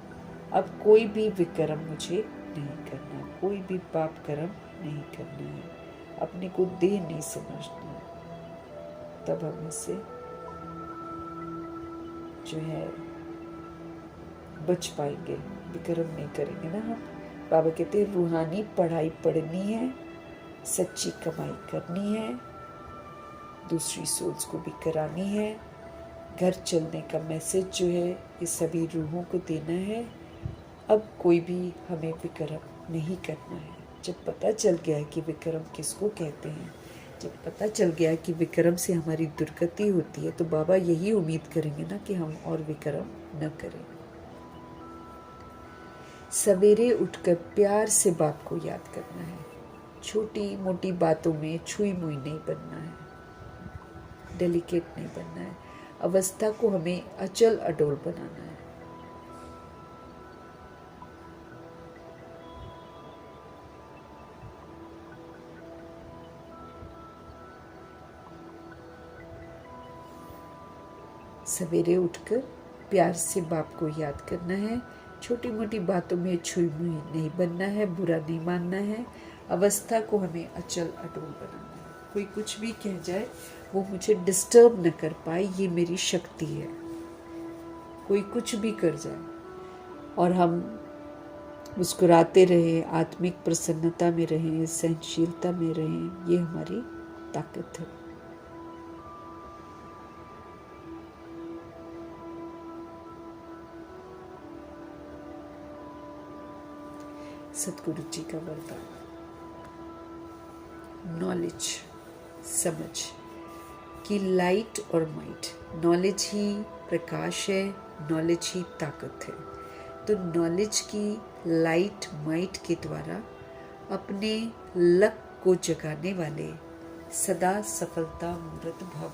अब कोई भी विक्रम मुझे नहीं करना, कोई भी पाप कर्म नहीं करना है, अपने को देह नहीं समझना। तब हम इससे जो है बच पाएंगे, विक्रम नहीं करेंगे ना हम। बाबा कहते हैं रूहानी पढ़ाई पढ़नी है, सच्ची कमाई करनी है, दूसरी सोल्स को भी करानी है। घर चलने का मैसेज जो है ये सभी रूहों को देना है। अब कोई भी हमें विक्रम नहीं करना है। जब पता चल गया है कि विक्रम किसको कहते हैं, जब पता चल गया है कि विक्रम से हमारी दुर्गति होती है, तो बाबा यही उम्मीद करेंगे ना कि हम और विक्रम न करें। सवेरे उठकर प्यार से बाप को याद करना है। छोटी मोटी बातों में छुई मुई नहीं बनना है, डेलिकेट नहीं बनना है। अवस्था को हमें अचल अडोल बनाना है। सवेरे उठकर प्यार से बाप को याद करना है। छोटी मोटी बातों में छुई मुई नहीं बनना है, बुरा नहीं मानना है। अवस्था को हमें अचल अटोल बनाना है। कोई कुछ भी कह जाए वो मुझे डिस्टर्ब न कर पाए, ये मेरी शक्ति है। कोई कुछ भी कर जाए और हम मुस्कुराते रहें, आत्मिक प्रसन्नता में रहें, सहनशीलता में रहें, ये हमारी ताकत है। सतगुरु जी का वरदान, नॉलेज, समझ की लाइट और माइट। नॉलेज ही प्रकाश है, नॉलेज ही ताकत है। तो नॉलेज की लाइट माइट के द्वारा अपने लक को जगाने वाले सदा सफलता मूर्त भव,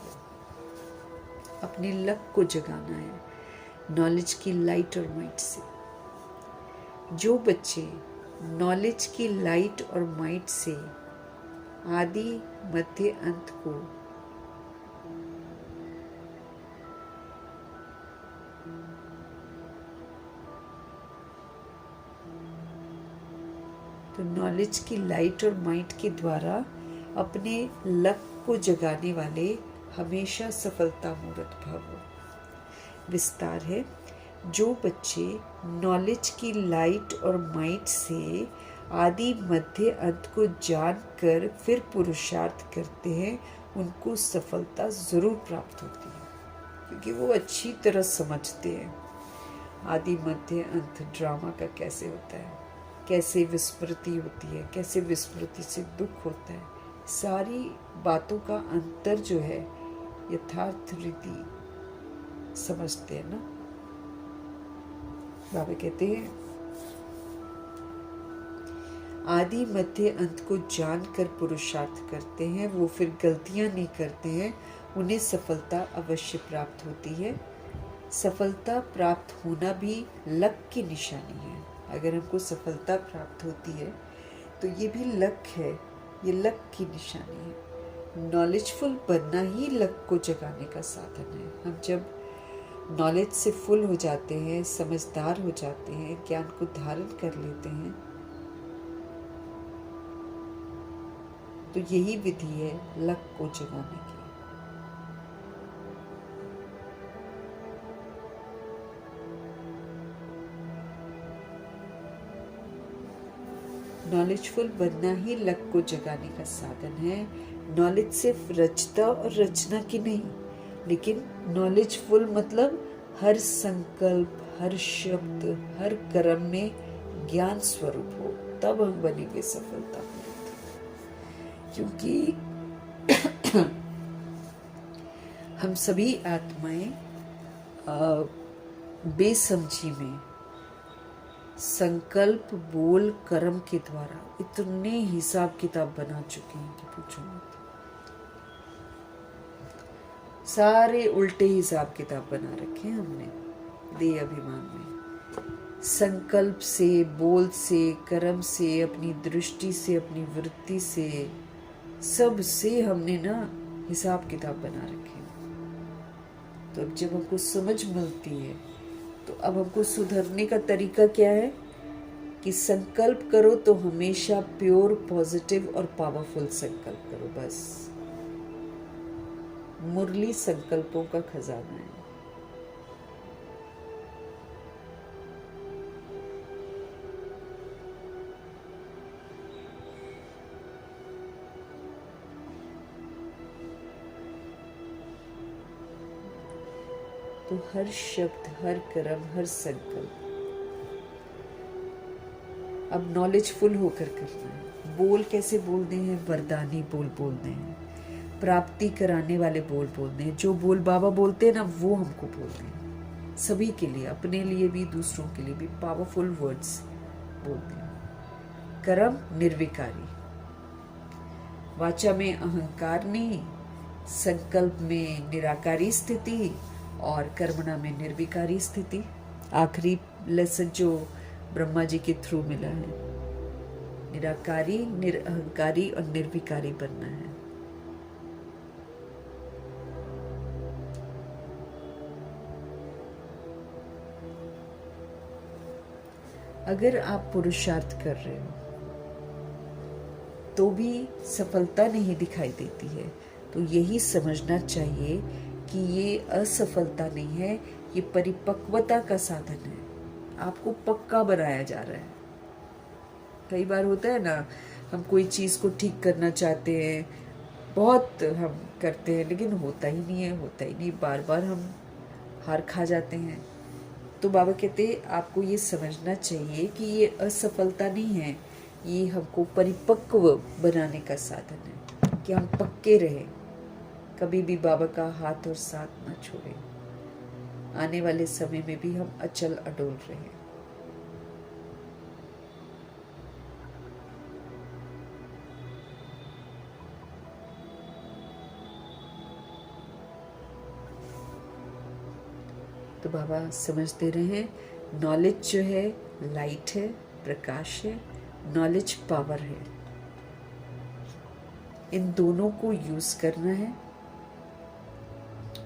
अपने लक को जगाना है नॉलेज की लाइट और माइट से। जो बच्चे नॉलेज की लाइट और माइट से आदि मध्य अंत को तो नॉलेज की लाइट और माइट के द्वारा अपने लक को जगाने वाले हमेशा सफलता मूर्त भव। विस्तार है, जो बच्चे नॉलेज की लाइट और माइट से आदि मध्य अंत को जानकर फिर पुरुषार्थ करते हैं, उनको सफलता जरूर प्राप्त होती है, क्योंकि वो अच्छी तरह समझते हैं आदि मध्य अंत ड्रामा का कैसे होता है, कैसे विस्मृति होती है, कैसे विस्मृति से दुख होता है। सारी बातों का अंतर जो है यथार्थ रीति समझते हैं ना। बाबा कहते हैं आदि मध्य अंत को जानकर पुरुषार्थ करते हैं, वो फिर गलतियां नहीं करते हैं, उन्हें सफलता अवश्य प्राप्त होती है। सफलता प्राप्त होना भी लक की निशानी है। अगर हमको सफलता प्राप्त होती है तो ये भी लक है, ये लक की निशानी है। नॉलेजफुल बनना ही लक को जगाने का साधन है। हम जब नॉलेज से फुल हो जाते हैं, समझदार हो जाते हैं, ज्ञान को धारण कर लेते हैं, तो यही विधि है लक को जगाने की। नॉलेजफुल बनना ही लक को जगाने का साधन है। नॉलेज सिर्फ रचता और रचना की नहीं, लेकिन नॉलेजफुल मतलब हर संकल्प, हर शब्द, हर कर्म में ज्ञान स्वरूप हो, तब हम बनेंगे सफलता। क्योंकि हम सभी आत्माएं बेसमझी में संकल्प, बोल, कर्म के द्वारा इतने हिसाब किताब बना चुके हैं कि पूछो मत। सारे उल्टे हिसाब किताब बना रखे हैं हमने देह अभिमान में। संकल्प से, बोल से, कर्म से, अपनी दृष्टि से, अपनी वृत्ति से, सब से हमने ना हिसाब किताब बना रखे हैं। तो अब जब हमको समझ मिलती है, तो अब हमको सुधरने का तरीका क्या है कि संकल्प करो तो हमेशा प्योर, पॉजिटिव और पावरफुल संकल्प करो। बस मुरली संकल्पों का खजाना है। तो हर शब्द, हर कर्म, हर संकल्प अब नॉलेजफुल होकर करना है। बोल कैसे बोलने हैं? वरदानी बोल बोलने हैं, प्राप्ति कराने वाले बोल बोलने हैं। जो बोल बाबा बोलते हैं ना, वो हमको बोलने हैं। सभी के लिए, अपने लिए भी, दूसरों के लिए भी पावरफुल वर्ड्स बोलते हैं। कर्म निर्विकारी, वाचा में अहंकार नहीं, संकल्प में निराकारी स्थिति और कर्मणा में निर्विकारी स्थिति। आखिरी लेसन जो ब्रह्मा जी के थ्रू मिला है, निराकारी, निरअहंकारी और निर्विकारी बनना है। अगर आप पुरुषार्थ कर रहे हो तो भी सफलता नहीं दिखाई देती है, तो यही समझना चाहिए कि ये असफलता नहीं है, ये परिपक्वता का साधन है। आपको पक्का बनाया जा रहा है। कई बार होता है ना, हम कोई चीज़ को ठीक करना चाहते हैं, बहुत हम करते हैं, लेकिन होता ही नहीं है, होता ही नहीं, बार बार हम हार खा जाते हैं। तो बाबा कहते हैं आपको ये समझना चाहिए कि ये असफलता नहीं है, ये हमको परिपक्व बनाने का साधन है, कि हम पक्के रहें, कभी भी बाबा का हाथ और साथ न छोड़ें, आने वाले समय में भी हम अचल अडोल रहें। तो बाबा समझ दे रहे हैं, नॉलेज जो है लाइट है, प्रकाश है, नॉलेज पावर है। इन दोनों को यूज करना है,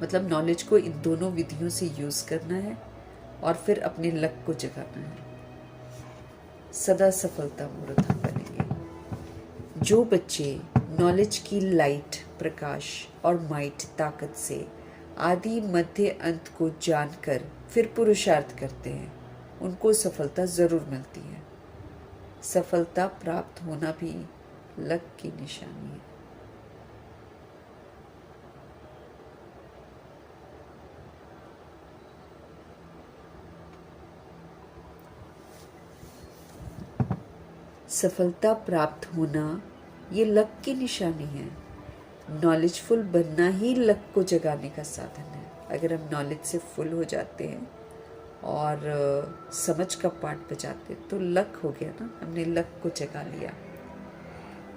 मतलब नॉलेज को इन दोनों विधियों से यूज करना है और फिर अपने लक को जगाना है। सदा सफलता मूर्धा बनेंगे। जो बच्चे नॉलेज की लाइट, प्रकाश और माइट, ताकत से आदि मध्य अंत को जानकर फिर पुरुषार्थ करते हैं, उनको सफलता जरूर मिलती है। सफलता प्राप्त होना भी लक की निशानी है। सफलता प्राप्त होना ये लक की निशानी है। नॉलेजफुल बनना ही लक को जगाने का साधन है। अगर हम नॉलेज से फुल हो जाते हैं और समझ का पाठ बजाते हैं तो लक हो गया ना, हमने लक को जगा लिया।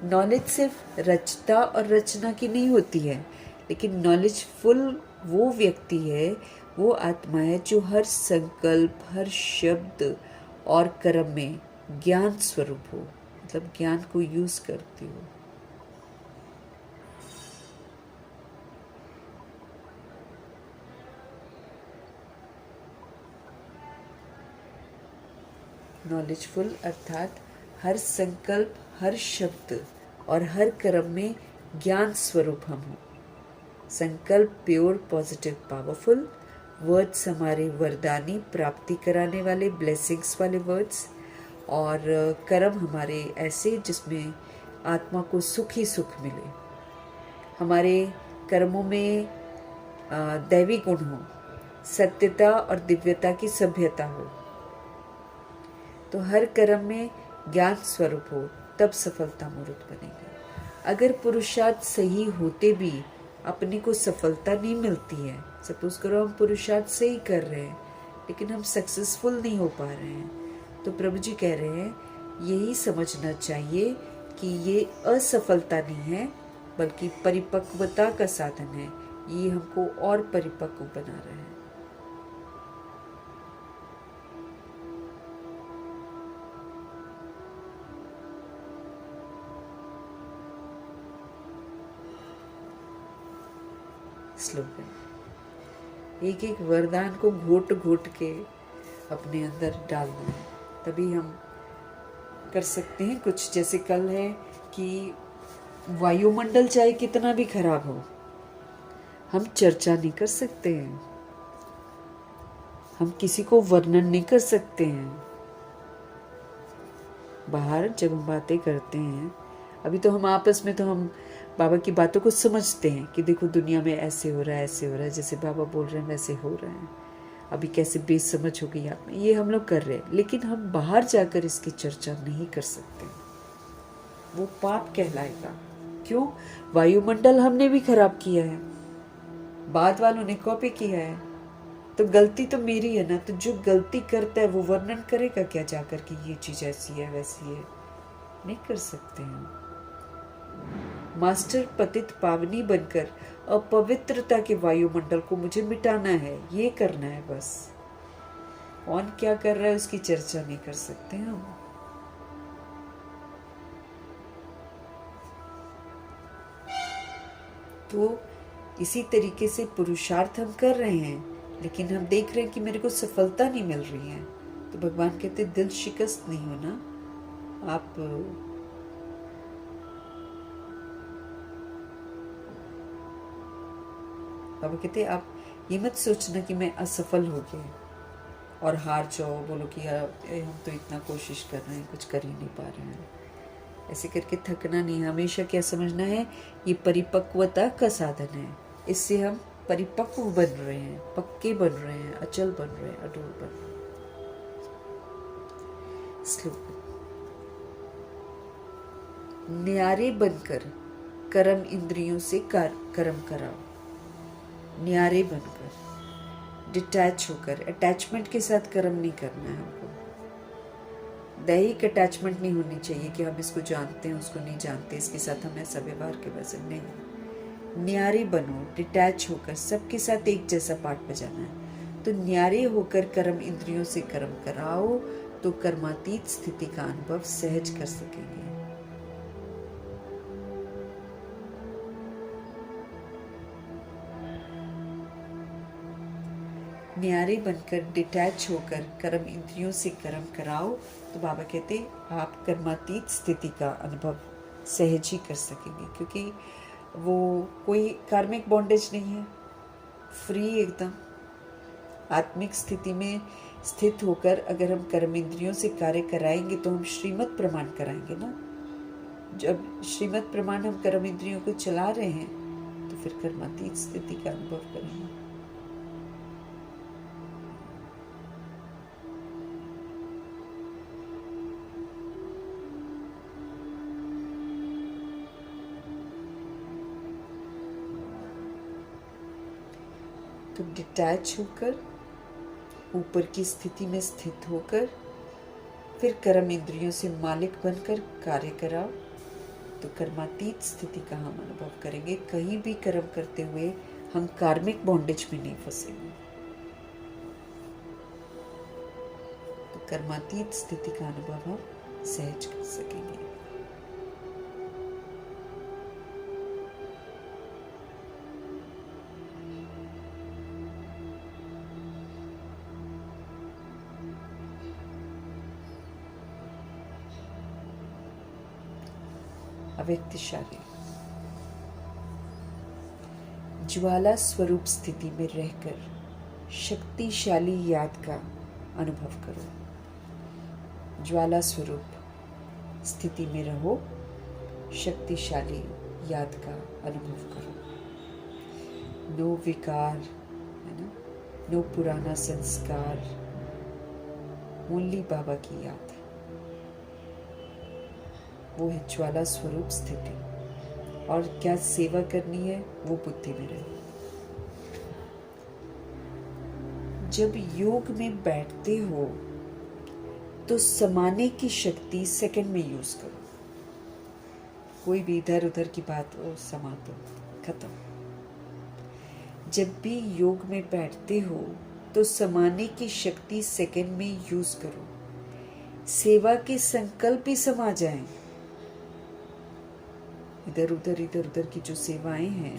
नॉलेज सिर्फ रचता और रचना की नहीं होती है, लेकिन नॉलेजफुल वो व्यक्ति है, वो आत्मा है जो हर संकल्प, हर शब्द और कर्म में ज्ञान स्वरूप हो, मतलब ज्ञान को यूज करती हो। नॉलेजफुल अर्थात हर संकल्प, हर शब्द और हर कर्म में ज्ञान स्वरूप हम हों। संकल्प प्योर, पॉजिटिव, पावरफुल। वर्ड्स हमारे वरदानी, प्राप्ति कराने वाले, ब्लेसिंग्स वाले वर्ड्स। और कर्म हमारे ऐसे जिसमें आत्मा को सुख ही सुख मिले। हमारे कर्मों में दैवी गुण हो, सत्यता और दिव्यता की सभ्यता हो। तो हर कर्म में ज्ञान स्वरूप हो, तब सफलता मूर्त बनेगी। अगर पुरुषार्थ सही होते भी अपने को सफलता नहीं मिलती है, सपोज करो हम पुरुषार्थ सही कर रहे हैं लेकिन हम सक्सेसफुल नहीं हो पा रहे हैं, तो प्रभु जी कह रहे हैं यही समझना चाहिए कि ये असफलता नहीं है बल्कि परिपक्वता का साधन है। ये हमको और परिपक्व बना रहा है। स्लोगन, एक एक वरदान को घोट घोट के अपने अंदर डालना है, तभी हम कर सकते हैं कुछ। जैसे कल है कि वायुमंडल चाहे कितना भी खराब हो, हम चर्चा नहीं कर सकते हैं, हम किसी को वर्णन नहीं कर सकते हैं। बाहर जब हम बातें करते हैं, अभी तो हम आपस में तो हम बाबा की बातों को समझते हैं कि देखो दुनिया में ऐसे हो रहा है, ऐसे हो रहा है, जैसे बाबा बोल रहे हैं वैसे हो रहा है, अभी कैसे बेसमझ हो गई आप में, ये हम लोग कर रहे हैं। लेकिन हम बाहर जाकर इसकी चर्चा नहीं कर सकते, वो पाप कहलाएगा। क्यों? वायुमंडल हमने भी खराब किया है, बाद वालों ने कॉपी किया है, तो गलती तो मेरी है ना। तो जो गलती करता है वो वर्णन करेगा क्या जाकर कि ये चीज ऐसी है वैसी है? नहीं कर सकते हैं। मास्टर पतित पावनी बनकर अपवित्रता के वायुमंडल को मुझे मिटाना है, ये करना है बस। कौन क्या कर रहा है उसकी चर्चा नहीं कर सकते हम। तो इसी तरीके से पुरुषार्थ हम कर रहे हैं, लेकिन हम देख रहे हैं कि मेरे को सफलता नहीं मिल रही है, तो भगवान कहते दिल शिकस्त नहीं होना। आप बाबा कहते आप ये मत सोचना कि मैं असफल हो गया और हार जाओ, बोलो कि हम तो इतना कोशिश कर रहे हैं, कुछ कर ही नहीं पा रहे हैं। ऐसे करके थकना नहीं, हमेशा क्या समझना है, ये परिपक्वता का साधन है। इससे हम परिपक्व बन रहे हैं, पक्के बन रहे हैं, अचल बन रहे हैं, अटूट बन रहे हैं। स्लोगन, न्यारे बनकर कर्म इंद्रियों से कर्म कराओ। न्यारे बनकर, डिटैच होकर, अटैचमेंट के साथ कर्म नहीं करना है हमको। दैहिक अटैचमेंट नहीं होनी चाहिए कि हम इसको जानते हैं उसको नहीं जानते, इसके साथ हम ऐसा व्यवहार के वजह नहीं। न्यारे बनो, डिटैच होकर सबके साथ एक जैसा पाठ बजाना है। तो न्यारे होकर कर्म इंद्रियों से कर्म कराओ तो कर्मातीत स्थिति का अनुभव सहज कर सकेंगे। न्यारे बनकर डिटैच होकर कर्म इंद्रियों से कर्म कराओ तो बाबा कहते आप कर्मातीत स्थिति का अनुभव सहज ही कर सकेंगे, क्योंकि वो कोई कार्मिक बॉन्डेज नहीं है, फ्री एकदम आत्मिक स्थिति में स्थित होकर अगर हम कर्म इंद्रियों से कार्य कराएंगे तो हम श्रीमत प्रमाण कराएंगे ना। जब श्रीमत प्रमाण हम कर्म इंद्रियों को चला रहे हैं तो फिर कर्मातीत स्थिति का अनुभव करेंगे। तो डिटैच होकर ऊपर की स्थिति में स्थित होकर फिर कर्म इंद्रियों से मालिक बनकर कार्य कराओ तो कर्मातीत स्थिति का हम अनुभव करेंगे। कहीं भी कर्म करते हुए हम कार्मिक बॉन्डेज में नहीं फंसेंगे, तो कर्मातीत स्थिति का अनुभव हम सहज कर सकेंगे। अव्यक्तशाली, ज्वाला स्वरूप स्थिति में रहकर शक्तिशाली याद का अनुभव करो। ज्वाला स्वरूप स्थिति में रहो, शक्तिशाली याद का अनुभव करो। नो विकार, है ना, नो पुराना संस्कार, ओनली बाबा की याद। वो है ज्वाला स्वरूप स्थिति। और क्या सेवा करनी है वो बुद्धि में रहे। जब योग में बैठते हो तो समाने की शक्ति सेकंड में यूज करो। कोई भी इधर उधर की बात हो, समा दो, खत्म। जब भी योग में बैठते हो तो समाने की शक्ति सेकंड में यूज करो। सेवा के संकल्प ही समा जाएं। इधर उधर की जो सेवाएं हैं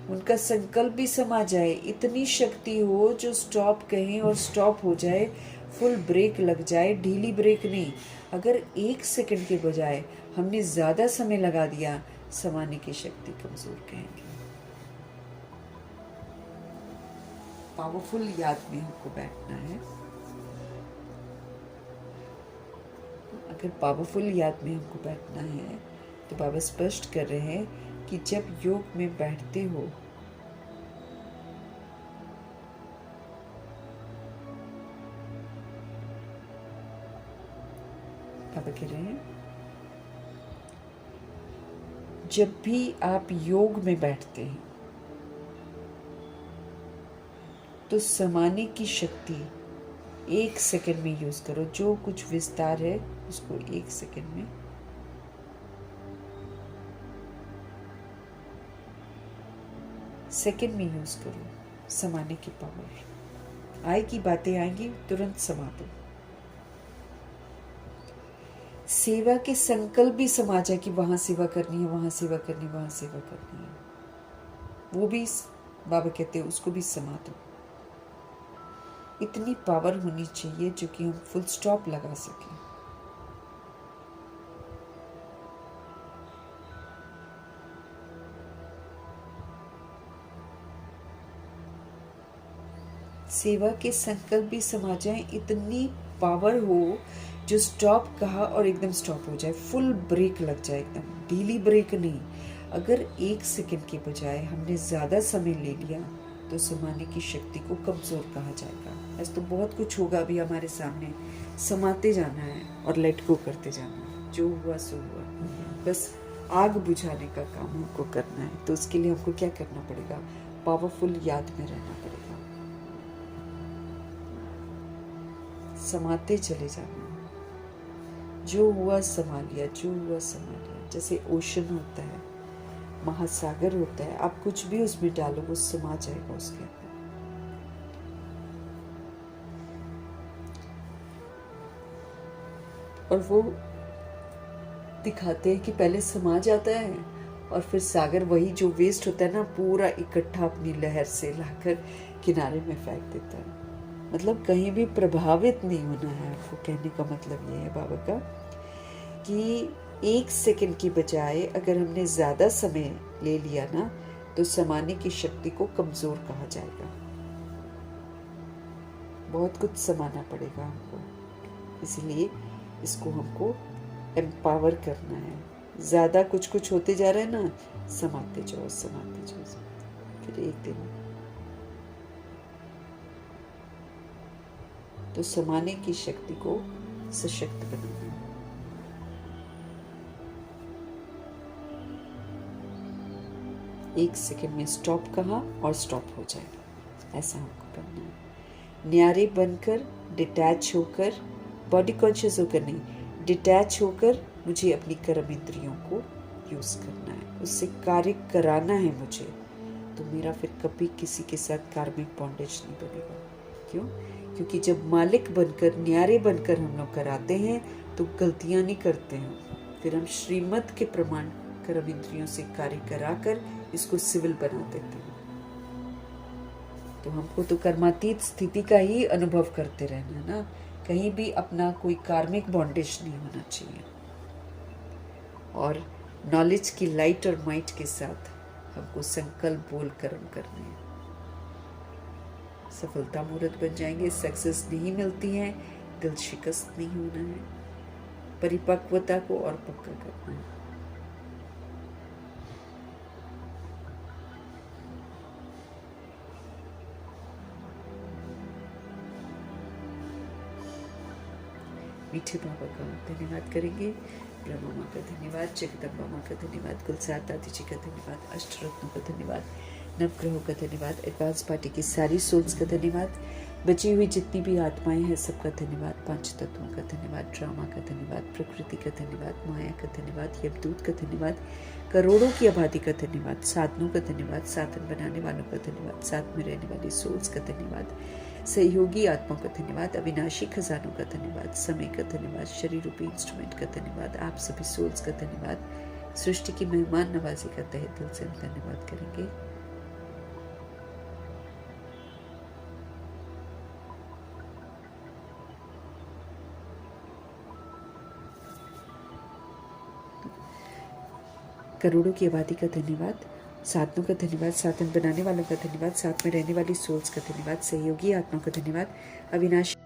उनका संकल्प भी समा जाए। इतनी शक्ति हो जो स्टॉप कहें और स्टॉप हो जाए, फुल ब्रेक लग जाए, ढीली ब्रेक नहीं। अगर 1 सेकंड के बजाय हमने ज्यादा समय लगा दिया, समाने की शक्ति कमजोर कहेंगे। पावरफुल याद में हमको बैठना है। अगर पावरफुल याद में हमको बैठना है तो बाबा स्पष्ट कर रहे हैं कि जब योग में बैठते हो बाबा कह रहे हैं जब भी आप योग में बैठते हैं तो समाने की शक्ति 1 सेकंड में यूज करो। जो कुछ विस्तार है उसको 1 सेकंड में यूज करो। समाने की पावर आएगी, बातें आएंगी, तुरंत समा दो। सेवा के संकल्प भी समा जाए कि वहां सेवा करनी है, वहां सेवा करनी है, वहां सेवा करनी है, वो भी बाबा कहते हैं उसको भी समा दो। इतनी पावर होनी चाहिए जो कि हम फुल स्टॉप लगा सकें। सेवा के संकल्प भी समा जाए, इतनी पावर हो जो स्टॉप कहा और एकदम स्टॉप हो जाए, फुल ब्रेक लग जाए, एकदम ढीली ब्रेक नहीं। अगर 1 सेकंड के बजाय हमने ज्यादा समय ले लिया तो समाने की शक्ति को कमजोर कहा जाएगा। ऐसा तो बहुत कुछ होगा अभी हमारे सामने, समाते जाना है और लेट गो करते जाना है। जो हुआ सो हुआ, बस आग बुझाने का काम हमको करना है। तो उसके लिए हमको क्या करना पड़ेगा? पावरफुल याद में रहना पड़ेगा, समाते चले जाना। जो हुआ समा लिया, जो हुआ समा लिया। जैसे ओशन होता है, महासागर होता है, आप कुछ भी उसमें डालो वो समा जाएगा उसके अंदर। और वो दिखाते हैं कि पहले समा जाता है और फिर सागर वही जो वेस्ट होता है ना, पूरा इकट्ठा अपनी लहर से लाकर किनारे में फेंक देता है। मतलब कहीं भी प्रभावित नहीं होना है। आपको कहने का मतलब ये है बाबा का कि 1 सेकंड की बजाय अगर हमने ज्यादा समय ले लिया ना तो समाने की शक्ति को कमजोर कहा जाएगा। बहुत कुछ समाना पड़ेगा हमको, इसलिए इसको हमको एम्पावर करना है। ज्यादा कुछ कुछ होते जा रहा है ना, समाते जाओ, समाते जाओ, फिर एक दिन तो समाने की शक्ति को सशक्त बनाना है। एक सेकंड में स्टॉप कहा और स्टॉप हो जाएगा, ऐसा हमको करना है। न्यारे बनकर, डिटैच होकर, बॉडी कॉन्शियस होकर नहीं, डिटैच होकर मुझे अपनी कर्म इंद्रियों को यूज करना है, उससे कार्य कराना है मुझे। तो मेरा फिर कभी किसी के साथ कार्मिक बॉन्डेज नहीं बनेगा। क्यों? क्योंकि जब मालिक बनकर, न्यारे बनकर हम लोग कराते हैं तो गलतियां नहीं करते हैं। फिर हम श्रीमत के प्रमाण कर्म इंद्रियों से कार्य कराकर इसको सिविल बना देते हैं। तो हमको तो कर्मातीत स्थिति का ही अनुभव करते रहना है ना, कहीं भी अपना कोई कार्मिक बॉन्डेज नहीं होना चाहिए। और नॉलेज की लाइट और माइट के साथ हमको संकल्प बोल कर्म करने हैं। सफलता मूर्त बन जाएंगे। सक्सेस नहीं मिलती है, दिल शिकस्त नहीं होना है, परिपक्वता को और पक्का करना है। मीठे बाबा का धन्यवाद करेंगे, ब्रह्मा माँ का धन्यवाद, जगदम्बा माँ का धन्यवाद, गुलजार दादी जी का धन्यवाद, अष्टरत्नों का धन्यवाद, नवग्रहों का धन्यवाद, एडवांस पार्टी की सारी सोल्स का धन्यवाद, बची हुई जितनी भी आत्माएं हैं सबका धन्यवाद, पांच तत्वों का धन्यवाद, ड्रामा का धन्यवाद, प्रकृति का धन्यवाद, माया का धन्यवाद, यमदूत का धन्यवाद, करोड़ों की आबादी का धन्यवाद, साधनों का धन्यवाद, साधन बनाने वालों का धन्यवाद, साथ में रहने वाली सोल्स का धन्यवाद, सहयोगी आत्माओं का धन्यवाद, अविनाशी खजानों का धन्यवाद, समय का धन्यवाद, शरीर रूपी इंस्ट्रूमेंट का धन्यवाद, आप सभी सोल्स का धन्यवाद, सृष्टि की मेहमान नवाजी का तहे दिल से हम धन्यवाद करेंगे। करोड़ों की आबादी का धन्यवाद, साधनों का धन्यवाद, साधन बनाने वालों का धन्यवाद, साथ में रहने वाली सोल्स का धन्यवाद, सहयोगी आत्माओं का धन्यवाद, अविनाशी